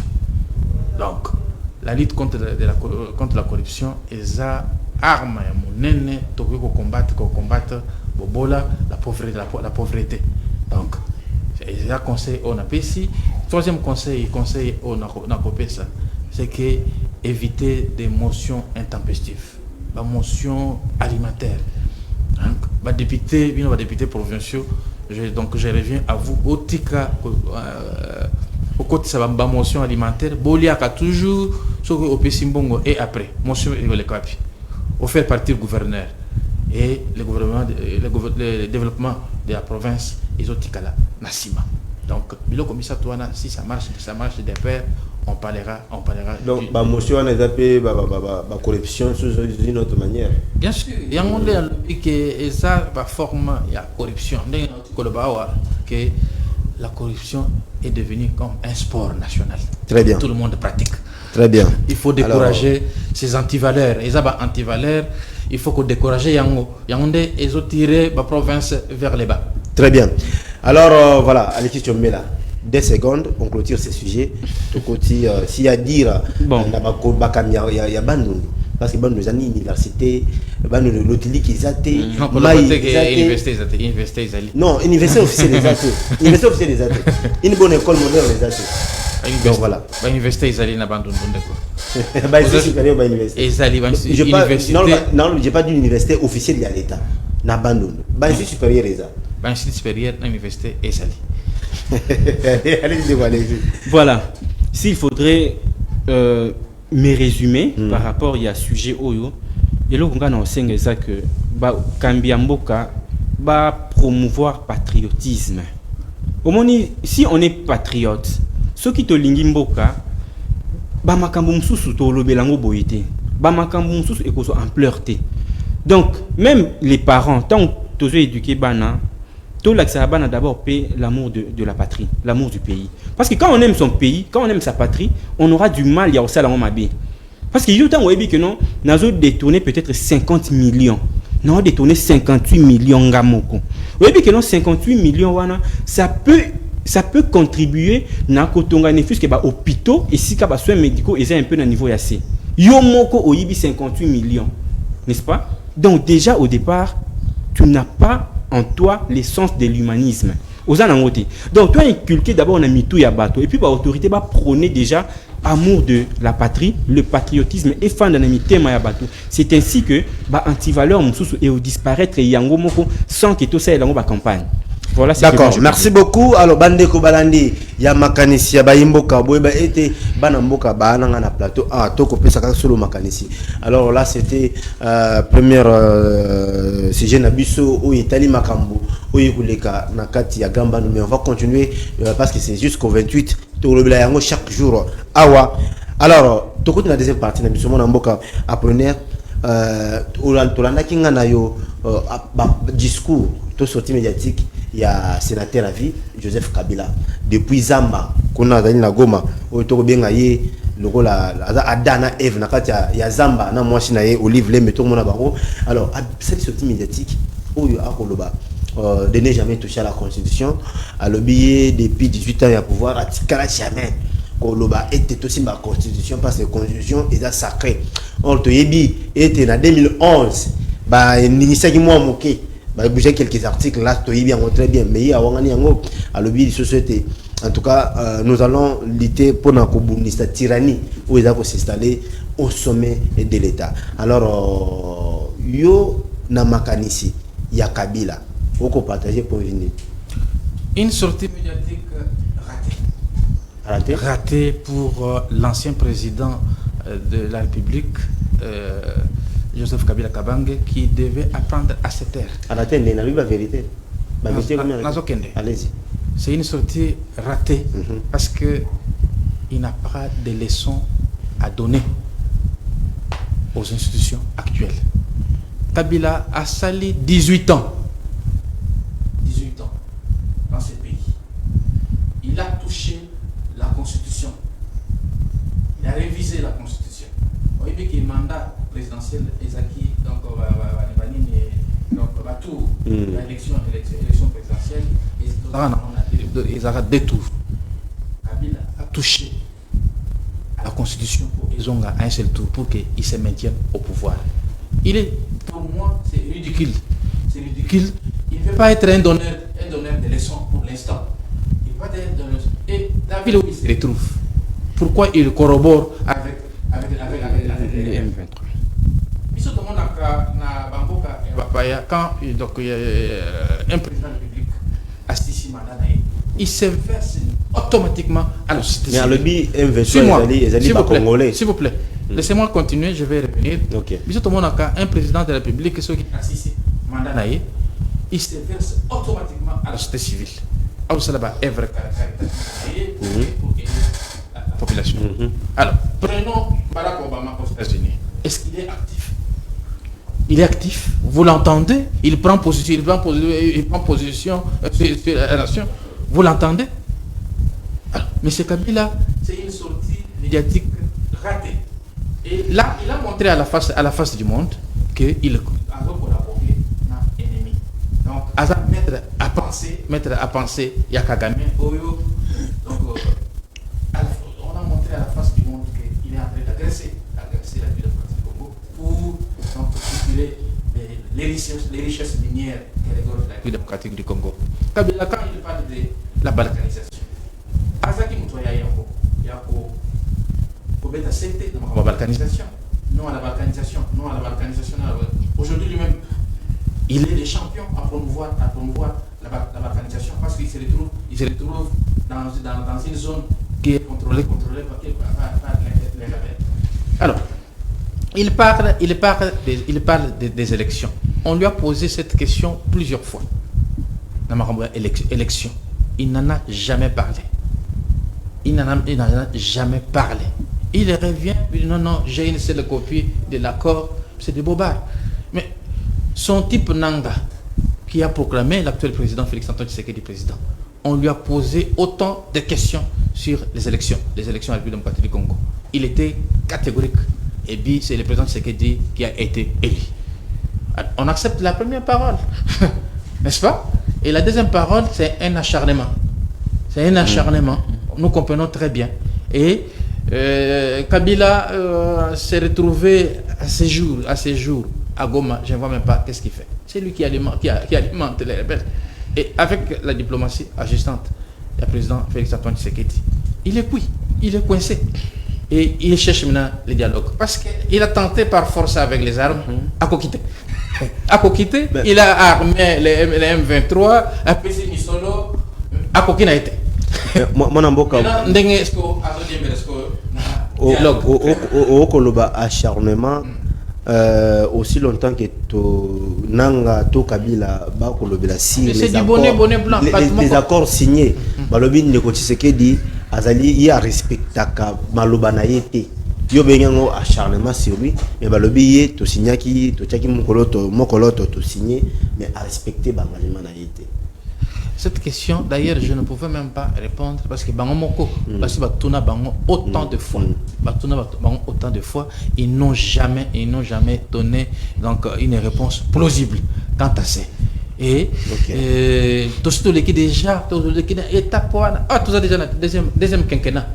Donc, la lutte contre la corruption, est ça arme pour combattre Bobola, la pauvreté. Donc, c'est un conseil on a ici. Troisième conseil on a copié ça, c'est que éviter des motions intempestives, la motion alimentaire. Donc, député provinciaux, je reviens à vous. Au tika, au côté de la motion alimentaire, Boliaka toujours, au Pessimbongo et après, motion le capi, au faire partir gouverneur. Et le développement de la province, ils ont tika la Nassima. Donc, si ça marche des pairs, on parlera. Donc, la motion on a appelé la corruption sous une autre manière. Bien sûr, il y a un monde qui ça va former la corruption. Que la corruption est devenue comme un sport national. Très bien. Tout le monde pratique. Très bien. Il faut décourager ces antivaleurs. Et ça va antivaleurs. Il faut décourager Yango. Ils ont tiré la province vers les bas. Très bien. Alors voilà, Alexis Tchombela. 2 secondes, on clôture ce sujet. S'il y a à dire, il y a Bandundu. Parce que Bandundu, c'est une université, Bandundu, l'autre qui est athée. Non, université officielle des athées. Université officielle des athées. Une bonne école moderne des athées. Donc voilà. L'université est à Bandundu. C'est supérieur à l'université. Non, je n'ai pas dit université officielle de l'État. Na Bandundu. C'est supérieur à ça. C'est supérieur à l'université et Sali. Voilà. S'il faudrait me résumer par rapport à ce sujet Oyo, et là on a ça que Kambiamboka va promouvoir patriotisme. Au moins, si on est patriote, ceux qui te lingimboka, ba makambo mususu to lobelango boyete, ba makambo mususu ekoso en pleurté. Donc même les parents, tant que tu es éduqué bana, tout l'accès d'abord paie l'amour de la patrie, l'amour du pays. Parce que quand on aime son pays, quand on aime sa patrie, on aura du mal à aussi à la mabé. Parce que il y a que non, nous avons détourné peut-être 50 millions. non détourné 58 millions gamoko. Vous voyez que non 58 millions wana, ça peut contribuer na kotonga ne fût que ba hôpitaux et si ka ba soins médicaux ils sont un peu dans niveau assez. Yo moko oyibi 58 millions. N'est-ce pas? Donc déjà au départ, tu n'as pas en toi l'essence de l'humanisme. Donc toi inculquer d'abord on a mis tout ya bateau et puis bah autorité va prôner déjà amour de la patrie, le patriotisme et fan d'animité ya bateau. C'est ainsi que bah anti-valeur mususu et au disparaître yango moko sans que tout ça yango ba campagne. Voilà, d'accord, merci beaucoup. Alors bande ko balandi ya makanisi ya bayimboka boyeba ete bana mboka baana na plateau toko pesa ka solo makanisi. Alors là c'était première sujet na biso o itali makambo o yikuleka na kati ya gamba, mais on va continuer parce que c'est jusqu'au 28 to lobela yango chaque jour awa. Alors toko na deuxième partie na biso mona mboka Apollinaire Tolanda kinga na yo discours to sortie médiatique. Il y a sénateur à vie Joseph Kabila depuis Zamba kuna zali na Goma oto benga ye loko la Adana Eve na kati ya Zamba na mwasi na ye Olive le meto mona bango. Alors cette sortie médiatique oyo akoloba de ne jamais toucher à la constitution à l'obéir depuis 18 ans à pouvoir atikala jamais koloba était aussi ma constitution parce que la constitution est sacrée. On te yebi était en 2011 ba ningisaki moi moké. Bah, bouger quelques articles là, bien très bien, mais il y a à l'objet de société. En tout cas, nous allons lutter pour la tyrannie où ils vont s'installer au sommet de l'État. Alors, yo namakanisi, ya Kabila, vous pouvez partager pour venir. Une sortie médiatique ratée. Ratée pour l'ancien président de la République. Joseph Kabila Kabange qui devait apprendre à se taire. La vérité. Allez-y. C'est une sortie ratée parce que il n'a pas de leçons à donner aux institutions actuelles. Kabila a sali 18 ans. 18 ans dans ce pays. Il a touché la Constitution. Il a révisé la Constitution. Vous voyez qu'il mandat présidentielle Ezaki donc va tout l'élection présidentielle ils auront deux tours. Kabila a touché à la constitution pour ils ont un seul tour pour qu'ils se maintiennent au pouvoir. Il est pour moi c'est ridicule. Il ne peut pas être un donneur de leçons pour l'instant. Il peut pas être un donneur. Et David où il se retrouve. Pourquoi il corrobore avec les M23? Quand donc, un président de la République assiste mandat, il se verse automatiquement à la société. Mais à l'objet M23, s'il vous plaît, laissez-moi continuer, je vais revenir. Un président de la République qui assiste mandat, il se verse automatiquement à la société civile. Pour aider la population. Alors, prenons Barack Obama aux États-Unis. Est-ce qu'il est actif? Il est actif, vous l'entendez, il prend position sur la nation, vous l'entendez. M. Kabila, c'est une sortie médiatique ratée. Et là, il a montré à la face du monde qu'il a collaboré avec l'ennemi. Donc, à mettre à penser, il y a Kagame, Oyo. Donc, on a montré à la face du monde qu'il est en train d'agresser la ville de Congo pour les richesses minières qui regorgent la République démocratique du Congo. Kabila, quand il parle de la balkanisation, Azaki Moutoya Yango, il y a pour accepter la balkanisation. Non à la balkanisation, non à la balkanisation. Aujourd'hui lui-même, il est le champion à promouvoir la balkanisation parce qu'il se retrouve dans une zone qui est contrôlée par les rebelles. Alors, il parle des élections. On lui a posé cette question plusieurs fois. Élection. Il n'en a jamais parlé. Il n'en a jamais parlé. Il revient, il dit non, j'ai une seule copie de l'accord. C'est des bobards. Mais son type Nanga, qui a proclamé l'actuel président Félix Antoine Tshisekedi président, on lui a posé autant de questions sur les élections à la République démocratique du Congo. Il était catégorique. Et puis, c'est le président Tshisekedi qui a été élu. on accepte la première parole, n'est-ce pas? Et la deuxième parole, c'est un acharnement. C'est un acharnement. Nous comprenons très bien. Et Kabila s'est retrouvé à ces jours à Goma. Je ne vois même pas qu'est-ce qu'il fait. C'est lui qui alimente les rebelles. Et avec la diplomatie assistante, le président Félix-Antoine Tshisekedi, il est cuit, il est coincé. Et il cherche maintenant le dialogue. Parce qu'il a tenté par force avec les armes à Kokité. À Kokité, il a armé les M23, a PC Misolo, à Kokina été. Mon amboka. Au Koloba acharnement. Aussi longtemps que Nanga to Kabila ba kolobela si les accords signés balobi Ndeko Tshisekedi azali ya respectaka maloba na yete yo benyango acharnement sur lui mais balobi ye to signaki to tiaki mokoloto to signé mais à respecter bangalima na yete. Cette question, d'ailleurs, je ne pouvais même pas répondre parce que Bangomoko, parce que Batuna Bango autant de fois, Batuna Bango autant de fois, ils n'ont jamais donné donc une réponse plausible quant à ça. Et tout ce qui déjà, tout ce qui est étape tout ça déjà deuxième quinquennat.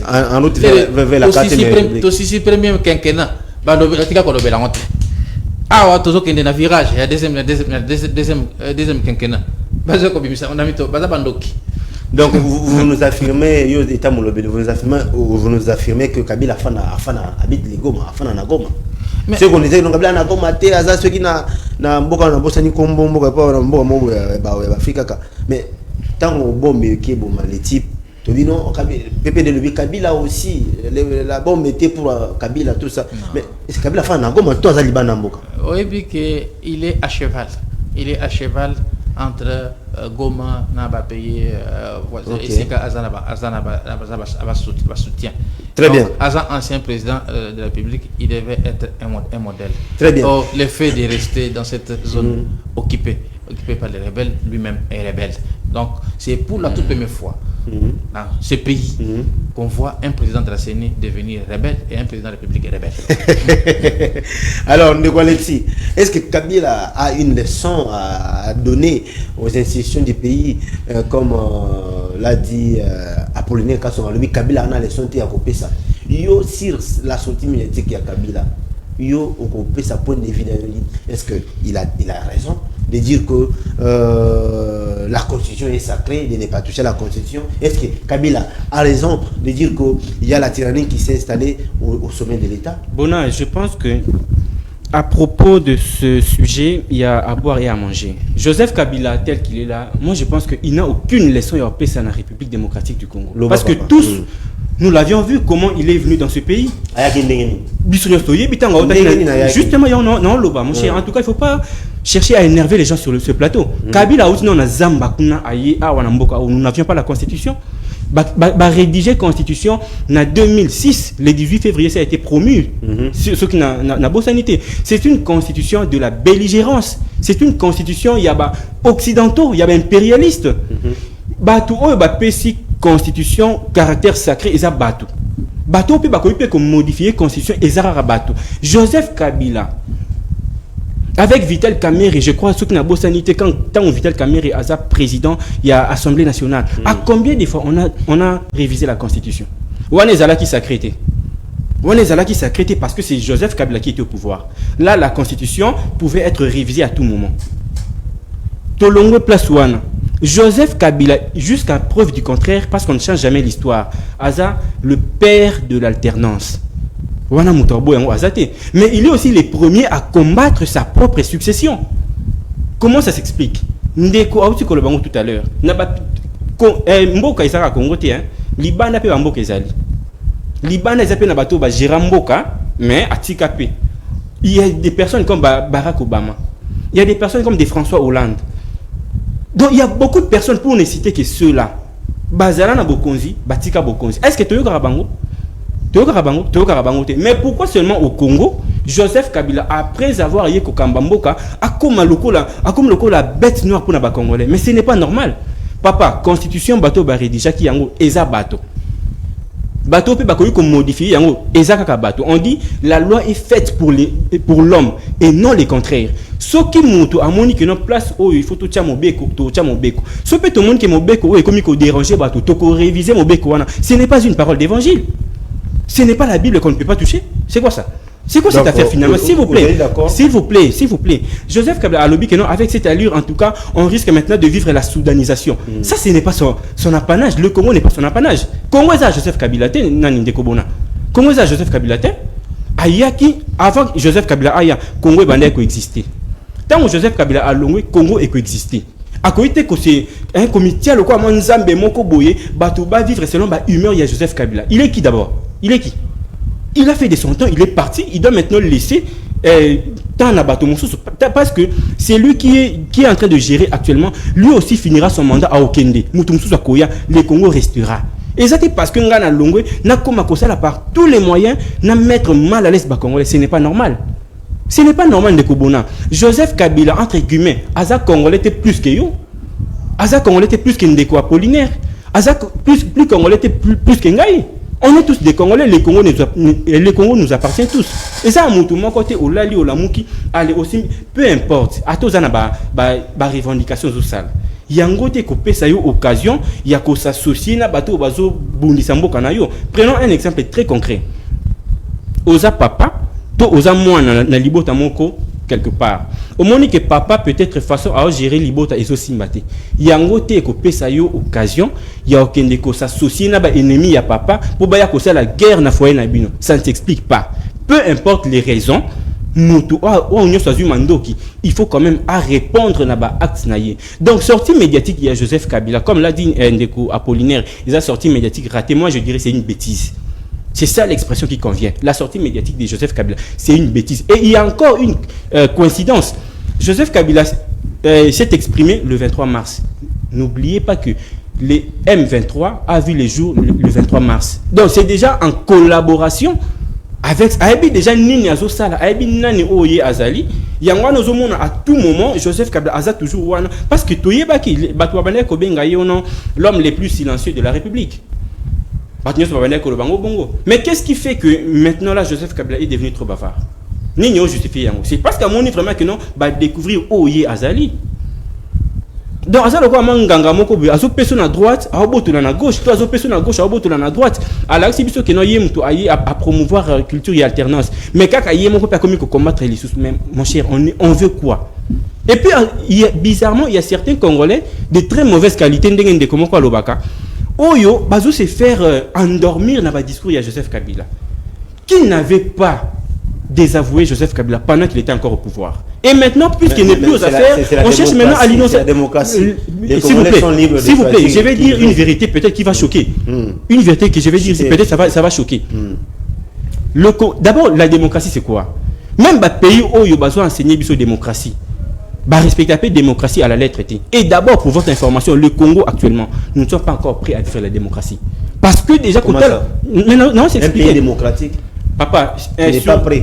En route vers la quatrième. Tout ce premier quinquennat, ah, toujours qu'il y a un virage, il y a deuxième quinquennat. Donc vous nous affirmez, vous nous affirmez que Kabila habite les Goma, Afana Goma. Ce qu'on disait, donc Kabila na Goma, ceux qui na mboka na bosani kombo mboka pa mboka mo Afrika. Mais tant au bombe qui est bon les types. Non, Pépé de Lebi, Kabila aussi, la bombe était pour Kabila, tout ça. Mais est-ce que Kabila fait un gomme, toi, Zaliban Namboka? Oui, il est à cheval. Il est à cheval entre Goma, Nabapeye, et Seka Azanaba soutien. Très bien. Azan, ancien président de la République, il devait être un modèle. Très bien. Or, le fait de rester dans cette zone occupée par les rebelles, lui-même est rebelle. Donc, c'est pour la toute première fois dans ce pays qu'on voit un président de la CENI devenir rebelle et un président de la République rebelle. Alors, Ndeko-Alexis, est-ce que Kabila a une leçon à donner aux institutions du pays, comme l'a dit Apollinaire Kasonga, lui, Kabila a une leçon à couper ça. Yo, sur la sortie médiatique à Kabila, yo, on coupe sa point de vue. Est-ce qu'il a raison de dire que la constitution est sacrée, de ne pas toucher à la constitution? Est-ce que Kabila a raison de dire qu'il y a la tyrannie qui s'est installée au sommet de l'État? Bona, je pense que à propos de ce sujet, il y a à boire et à manger. Joseph Kabila, tel qu'il est là, moi je pense qu'il n'a aucune leçon à passer à la République démocratique du Congo. Parce que tous, nous l'avions vu comment il est venu dans ce pays. Justement, en tout cas, il ne faut pas chercher à énerver les gens sur ce plateau. Kabila, nous n'avions pas la constitution. Rédiger la constitution en 2006, le 18 février, ça a été promu. Ce qui n'a pas sanité. C'est une constitution de la belligérance. C'est une constitution, il y a occidentaux, il y a impérialistes. Constitution, caractère sacré, et ça bateau. Bateau peut modifier constitution et ça bateau. Joseph Kabila, avec Vital Kamerhe, je crois, ceux qui n'ont pas sanité, quand Vital Kamerhe est président, il y a Assemblée nationale. À combien de fois on a révisé la constitution? On est qui sacré. On est qui sacré parce que c'est Joseph Kabila qui était au pouvoir. Là, la constitution pouvait être révisée à tout moment. Tolongo place Wana. Joseph Kabila, jusqu'à preuve du contraire, parce qu'on ne change jamais l'histoire, Aza, le père de l'alternance. Mais il est aussi le premier à combattre sa propre succession. Comment ça s'explique? Ndeko a aussi tout à l'heure. Mboka Isara Congo, Liban n'a pas Mboka Ezali. Liban n'a pas Nabato Mboka, mais Atikape. Il y a des personnes comme Barack Obama. Il y a des personnes comme des François Hollande. Donc il y a beaucoup de personnes pour ne citer que ceux-là. Bazala Bokonzi, Batika Bokonzi. Est-ce que tu as mais pourquoi seulement au Congo, Joseph Kabila, après avoir eu Kokambamboka, a comme la bête noire pour les Congolais? Mais ce n'est pas normal. Papa, constitution bateau rédigé qui yango eza bateau. bateau peut modifier yango ezaka bateau. On dit la loi est faite pour l'homme et non le contraire. Ce qui monte à moni que non place où il faut tout tia mobeko. Ce peut tout monde que mobeko est comme déranger bateau, to réviser mobeko wana. Ce n'est pas une parole d'évangile. Ce n'est pas la Bible qu'on ne peut pas toucher. C'est quoi ça? C'est quoi cette affaire finalement? S'il vous plaît. Joseph Kabila a lobby que non, avec cette allure, en tout cas, on risque maintenant de vivre la soudanisation. Ça, ce n'est pas son apanage. Le Congo n'est pas son apanage. Congo est à Joseph Kabila, nani ndekobona. Congo est à Joseph Kabila, ayaki avant Joseph Kabila aya, Congo est coexisté. Tant que Joseph Kabila a longé, Congo est coexisté. À côté que c'est un comité, le quoi, Nzambe moko boye, batuba vivre selon ba humeur, il y a Joseph Kabila. Il est qui d'abord? Il est qui? Il a fait de son temps, il est parti, il doit maintenant laisser tant la bateau parce que c'est lui qui est en train de gérer actuellement. Lui aussi finira son mandat à Okende. Le Congo restera. Et ça c'est parce que Ngana Longwe n'a comme ça par tous les moyens n'a mettre mal à l'aise Congolais. Ce n'est pas normal. Ce n'est pas normal de Kobona. Joseph Kabila entre guillemets, Aza Congolais était plus que yo. Aza Congolais était plus que Ndeko Apollinaire. Aza plus Congolais était plus que Ngai. On est tous des Congolais, les Congos nous appartiennent tous. Et ça, à mon côté, au Lali, au Lamouki, allez aussi, peu importe, à tous, on a des revendications au sale. Il y a un côté qui ça occasion, il y a qu'on s'associe, na bateau, bazo, bundisambo, kanayo. Prenons un exemple très concret. Oza papa, to oza moi, na libota moko, quelque part. Au moment que papa peut être façon à gérer libota et aussi maté. Il y a un côté que peut ça occasion, il y a aucun de s'associer na ba ennemi ya papa pour ba ya ko la guerre na foyer na bino. Ça ne s'explique pas. Peu importe les raisons, il faut quand même à répondre na ba acte naie. Donc sortie médiatique il y a Joseph Kabila comme l'a dit Ndeko Apollinaire, ils a sorti médiatique raté. Moi je dirais c'est une bêtise. C'est ça l'expression qui convient. La sortie médiatique de Joseph Kabila, c'est une bêtise. Et il y a encore une coïncidence. Joseph Kabila s'est exprimé le 23 mars. N'oubliez pas que les M23 a vu les jours le 23 mars. Donc c'est déjà en collaboration avec Aebi déjà Nini Azosala, Aebi Nani Oye Azali. Il y a à tout moment Joseph Kabila Aza toujours wana parce que Toyebaki Batouabane Kobenga yono l'homme le plus silencieux de la République. Mais qu'est-ce qui fait que maintenant là Joseph Kabila est devenu trop bavard? Nino justifie. C'est parce qu'à mon avis vraiment que non va découvrir Oye Azali. Donc Azali quoi manganga moko bi azo personne à droite, a botola na gauche, toi azo personne à gauche, a botola na droite. Alors c'est biso que non yem to ayi à promouvoir culture et alternance. Mais kaka yem moko pas comme combattre les sous même mon cher, on veut quoi? Et puis bizarrement il y a certains Congolais de très mauvaise qualité ndenge comment quoi lobaka. Oyo, bazo se faire endormir dans le discours de Joseph Kabila, qui n'avait pas désavoué Joseph Kabila pendant qu'il était encore au pouvoir. Et maintenant, puisqu'il n'est plus aux affaires, on cherche maintenant à l'innocenter. La démocratie. S'il vous plaît, je vais dire une vérité peut-être qui va choquer. Une vérité que je vais dire, peut-être ça va choquer. D'abord, la démocratie, c'est quoi? Même les pays où il y a enseigné la démocratie. Respecter la démocratie à la lettre T. Et d'abord, pour votre information, le Congo actuellement, nous ne sommes pas encore prêts à faire la démocratie. Parce que déjà, non, c'est un pays démocratique. Papa,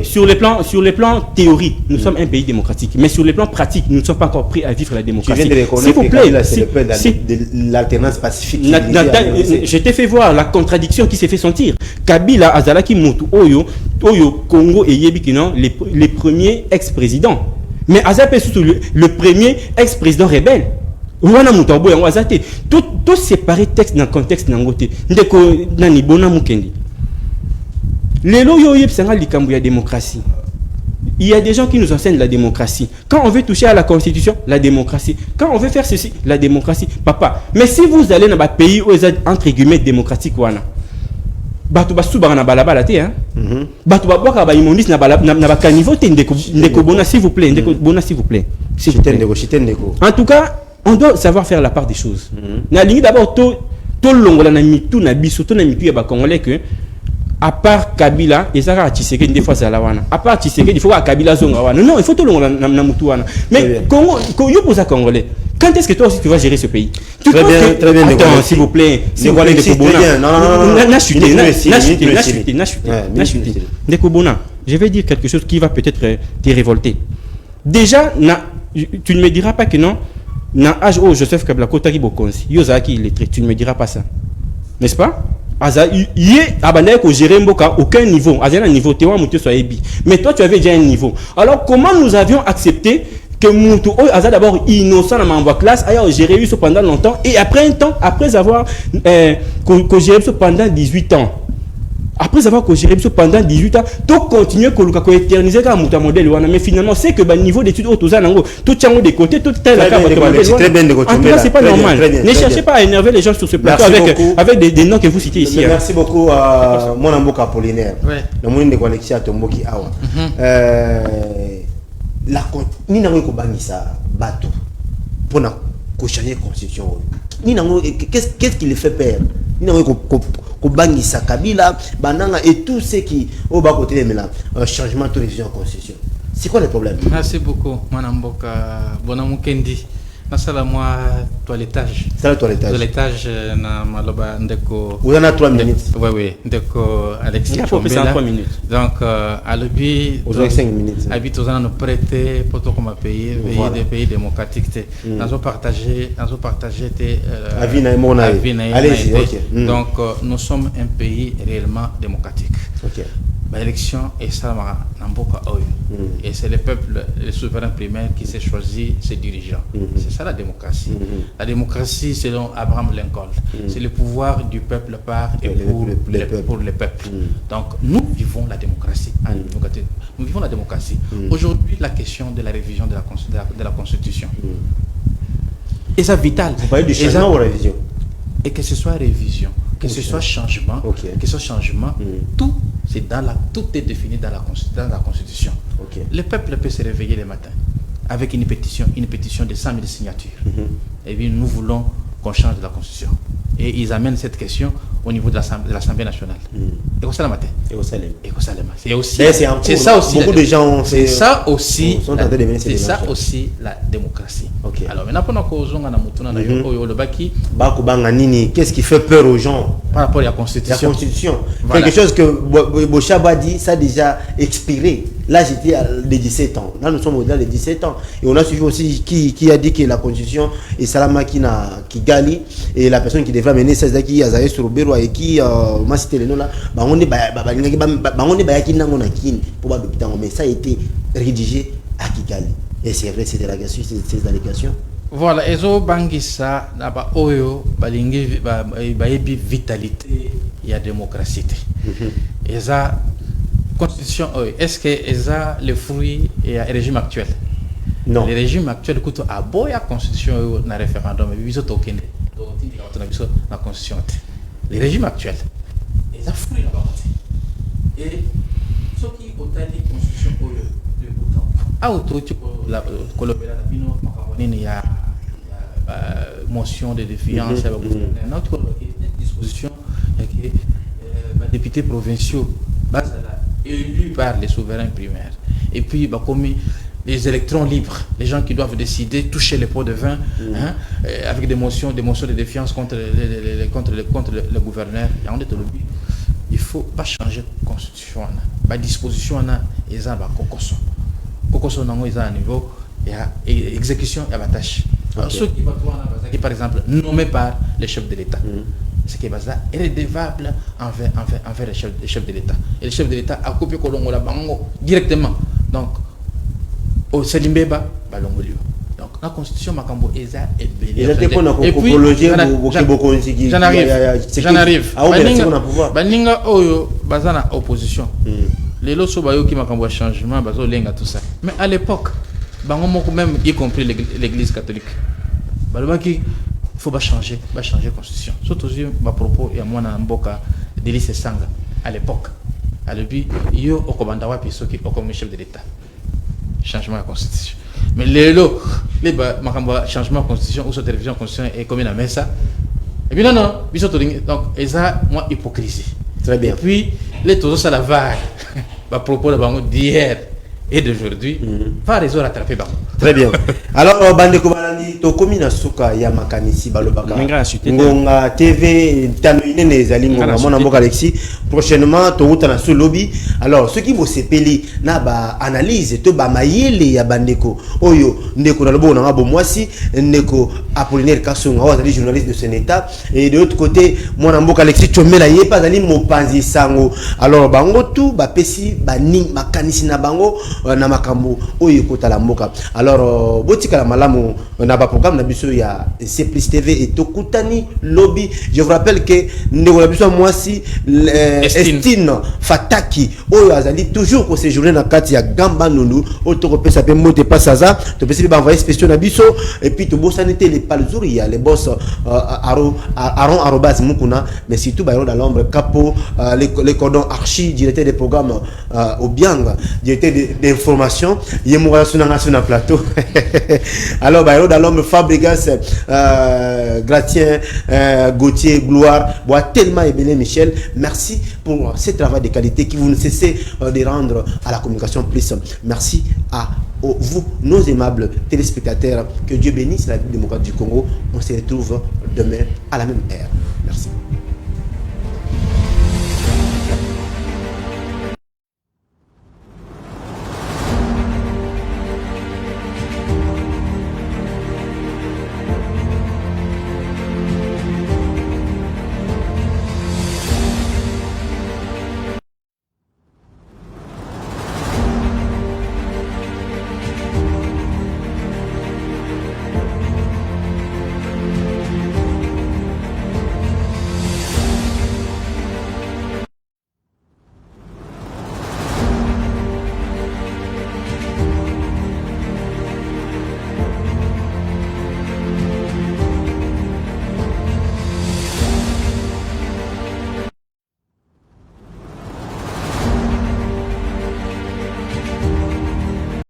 sur le plan théorique, nous sommes un pays démocratique. Mais sur le plan pratique, nous ne sommes pas encore prêts à vivre la démocratie. Tu viens de reconnaître s'il vous plaît, c'est de l'alternance pacifique. Je t'ai fait voir la contradiction qui s'est fait sentir. Kabila, Azalaki, Moutou, Oyo, Congo et Yebikino, les premiers ex-présidents. Mais Azapé le premier ex-président rebelle. Wana Mutombo yango azate. Tout séparé texte dans le contexte nangote. Ndeko nani bona mukendi. Lelo yo yebsanga likambu ya démocratie. Il y a des gens qui nous enseignent la démocratie. Quand on veut toucher à la constitution, la démocratie. Quand on veut faire ceci, la démocratie. Papa, mais si vous allez dans un pays où ils entre guillemets démocratique wana. Batu basu barana balabala te hein. Batu babwaka ba imondis na ba caniveau te ndeko bona s'il vous plaît, ndeko bona s'il vous plaît. En tout cas, on doit savoir faire la part des choses. Na lingi d'abord to longola na mitu na biso to na mitu ya ba congolais que à part Kabila et ça Tshisekedi des fois ça la wana. À part Tshisekedi il faut que Kabila zonga wana. Non, il faut to longola na mutu wana. Mais Congo yo pour ça congolais. Quand est-ce que toi aussi tu vas gérer ce pays? Très bien. Attends, s'il vous plaît. S'il vous plaît, Nekobona, je vais dire quelque chose qui va peut-être te révolter. Déjà, tu ne me diras pas que non, na âge où Joseph Kabila Kotari Bokonsi, Yozaki illettré, tu ne me diras pas ça. N'est-ce pas? Aza yé abandé ko gérer mboka aucun niveau. Aza un niveau te wa mutu so ebi. Mais toi tu avais déjà un niveau. Alors comment nous avions accepté que mutu aza d'abord innocent dans ma classe aya gérer ça pendant longtemps et après un temps après avoir ko gérer ça pendant 18 ans. Après avoir géré pendant 18 ans, tout continuer à éterniser comme un modèle. Mais finalement, c'est que le niveau d'études au tout tient de côté, tout est là. Très bien de côté. C'est pas normal. Ne cherchez pas à énerver les gens sur ce plateau avec des noms que vous citez ici. Merci beaucoup à mon amboka Apollinaire. Le monde de connexion à Tomboki Awa. La ni nango ko bangisa bateau pour na ko changer constitution. Ni nango qu'est-ce qui le fait peur? Ni nango ko bangisa Kabila bananga et tout ce qui au bas côté de changement de révision constitution. C'est quoi le problème? Merci beaucoup mon amboka Bonamu Kendi. Nasala moi toilettage. C'est le toilettage. Toilettage na maloba ndeko. Vous en avez 3 minutes. Oui, ndeko Alexis Chombela. 3 minutes. Donc à l'objet. Vous avez 5 minutes. Habite aux nous prêter pour tout comme pays, des pays démocratiques. Nous avons partagé Allez-y, ok. Donc nous sommes un pays réellement démocratique. Ok. L'élection est ça Namboka Oyo. Et c'est le peuple, le souverain primaire qui s'est choisi ses dirigeants. C'est ça la démocratie. La démocratie, selon Abraham Lincoln, c'est le pouvoir du peuple par et pour le peuple. Donc nous vivons la démocratie. Nous vivons la démocratie. Aujourd'hui, la question de la révision de la Constitution. Et ça vital. Vous parlez du changement ou révision? Et que ce soit révision, que ce soit changement, que ce soit changement, tout est défini dans la Constitution. Le peuple peut se réveiller le matin avec une pétition de 100 000 signatures. Et bien nous voulons qu'on change la Constitution. Et ils amènent cette question au niveau de l'Assemblée nationale. Et ça le matin. Et c'est ça aussi. Beaucoup de gens c'est ça aussi. Sont en train de devenir c'est ça aussi la démocratie. Alors maintenant pendant qu'on a na mutuna na yo le baki bakubanga nini, qu'est-ce qui fait peur aux gens par rapport à la Constitution? La Constitution. Voilà. Quelque chose que Bochaba dit, ça a déjà expiré. Là j'étais à 17 ans. Là nous sommes au-delà de 17 ans. Et on a suivi aussi qui a dit que la Constitution est Salama qui gali et la personne qui devrait mener c'est qui Azaïs Robero et qui m'a cité le nom là, on est bayaki nango na kini pour ba bitango, mais ça a été rédigé à Kigali. Et c'est vrai, c'est ces allégations. Voilà, ezo bangisa na ba oyo balingi ba ebi vitalité ya démocratie. Eza constitution est-ce que eza le fruit et régime actuel? Non. Le régime actuel coûte à boya constitution na référendum et biso tokende. Donc na biso na constitution. Le régime actuel eza fruit na ba. Et ce qui otali constitution oyo de bouton. Auto la kolobela na bino makamoni ya motion de défiance notre disposition que députés provinciaux élus par les souverains primaires et puis comme les électrons libres, les gens qui doivent décider toucher les pots de vin avec des motions de défiance contre le gouverneur. Il faut pas changer la constitution, la disposition et ça va kokoso nango à niveau et exécution et abattage. Ceux qui vont par exemple nommés par les chefs de l'État, ce qui est redevable envers les chefs de l'État. Et le chef de l'État a coupé Kolongola Bango directement. Donc au Selimbeba Balongolio. Donc la constitution Makambo Eza est belle. Et puis j'en arrive. Baninga Oyo Bazana opposition. Les lots sobayo qui Makambo changement bazo lenga tout ça. Mais à l'époque Bango même y compris l'église catholique. Balobaki faut pas changer la constitution. Surtout ma propos et à moi na mboka Délice Sanga à l'époque. À l'objet yo okobandawa piso qui comme chef de l'État. Changement de la constitution. Mais les lots, les changement de constitution ou sur télévision constitution et comme une ça. Et puis non, donc et ça moi hypocrisie. Très bien. Et puis les tous ça la vague. À propos de bango d'hier et d'aujourd'hui, va réseau rattraper bango. Très bien. Alors, Bandeko Balandi, Tokomi na suka ya makanisi balobaka. Ngonga TV, Tano Inene Zali Ngonga, mon amboka Alexis. Prochainement, Toruta na sous lobby. Alors, ce qui vous sepeli, na ba analyse, to ba mayele ya Bandeko. Oyo, Ndeko na lobo na bo mwasi, Ndeko Apollinaire Kasonga, Zali journaliste de ce état. Et de l'autre côté, mon amboka Alexis Chomela, Yepa Zali Mopanzi Sango. Alors, bango tout, ba pesi, ba ning makanisi na bango, na makambo, oyo kota la mboka. Alors, botika la malamu na ba programme na biso ya C+ TV et Tokutani Lobby. Je vous rappelle que ndeko na biso mwasi Estine Fataki oyo azali toujours ko séjourner na kati ya Gamba Nundu auto pesa pe mote pasaza to pesa ba envoyer spécial na biso et puis to bosanité les palzuri ya les boss @mukuna mais surtout ba dans l'ombre capo les cordons archi directeur des programmes au Biang directeur d'information yemoura sur plateau. Alors bah dans l'homme Fabregas Gratien Gauthier Gloire boit tellement et Michel, merci pour ce travail de qualité qui vous ne cessez de rendre à la communication plus. Merci à vous, nos aimables téléspectateurs. Que Dieu bénisse la République démocratique du Congo. On se retrouve demain à la même heure.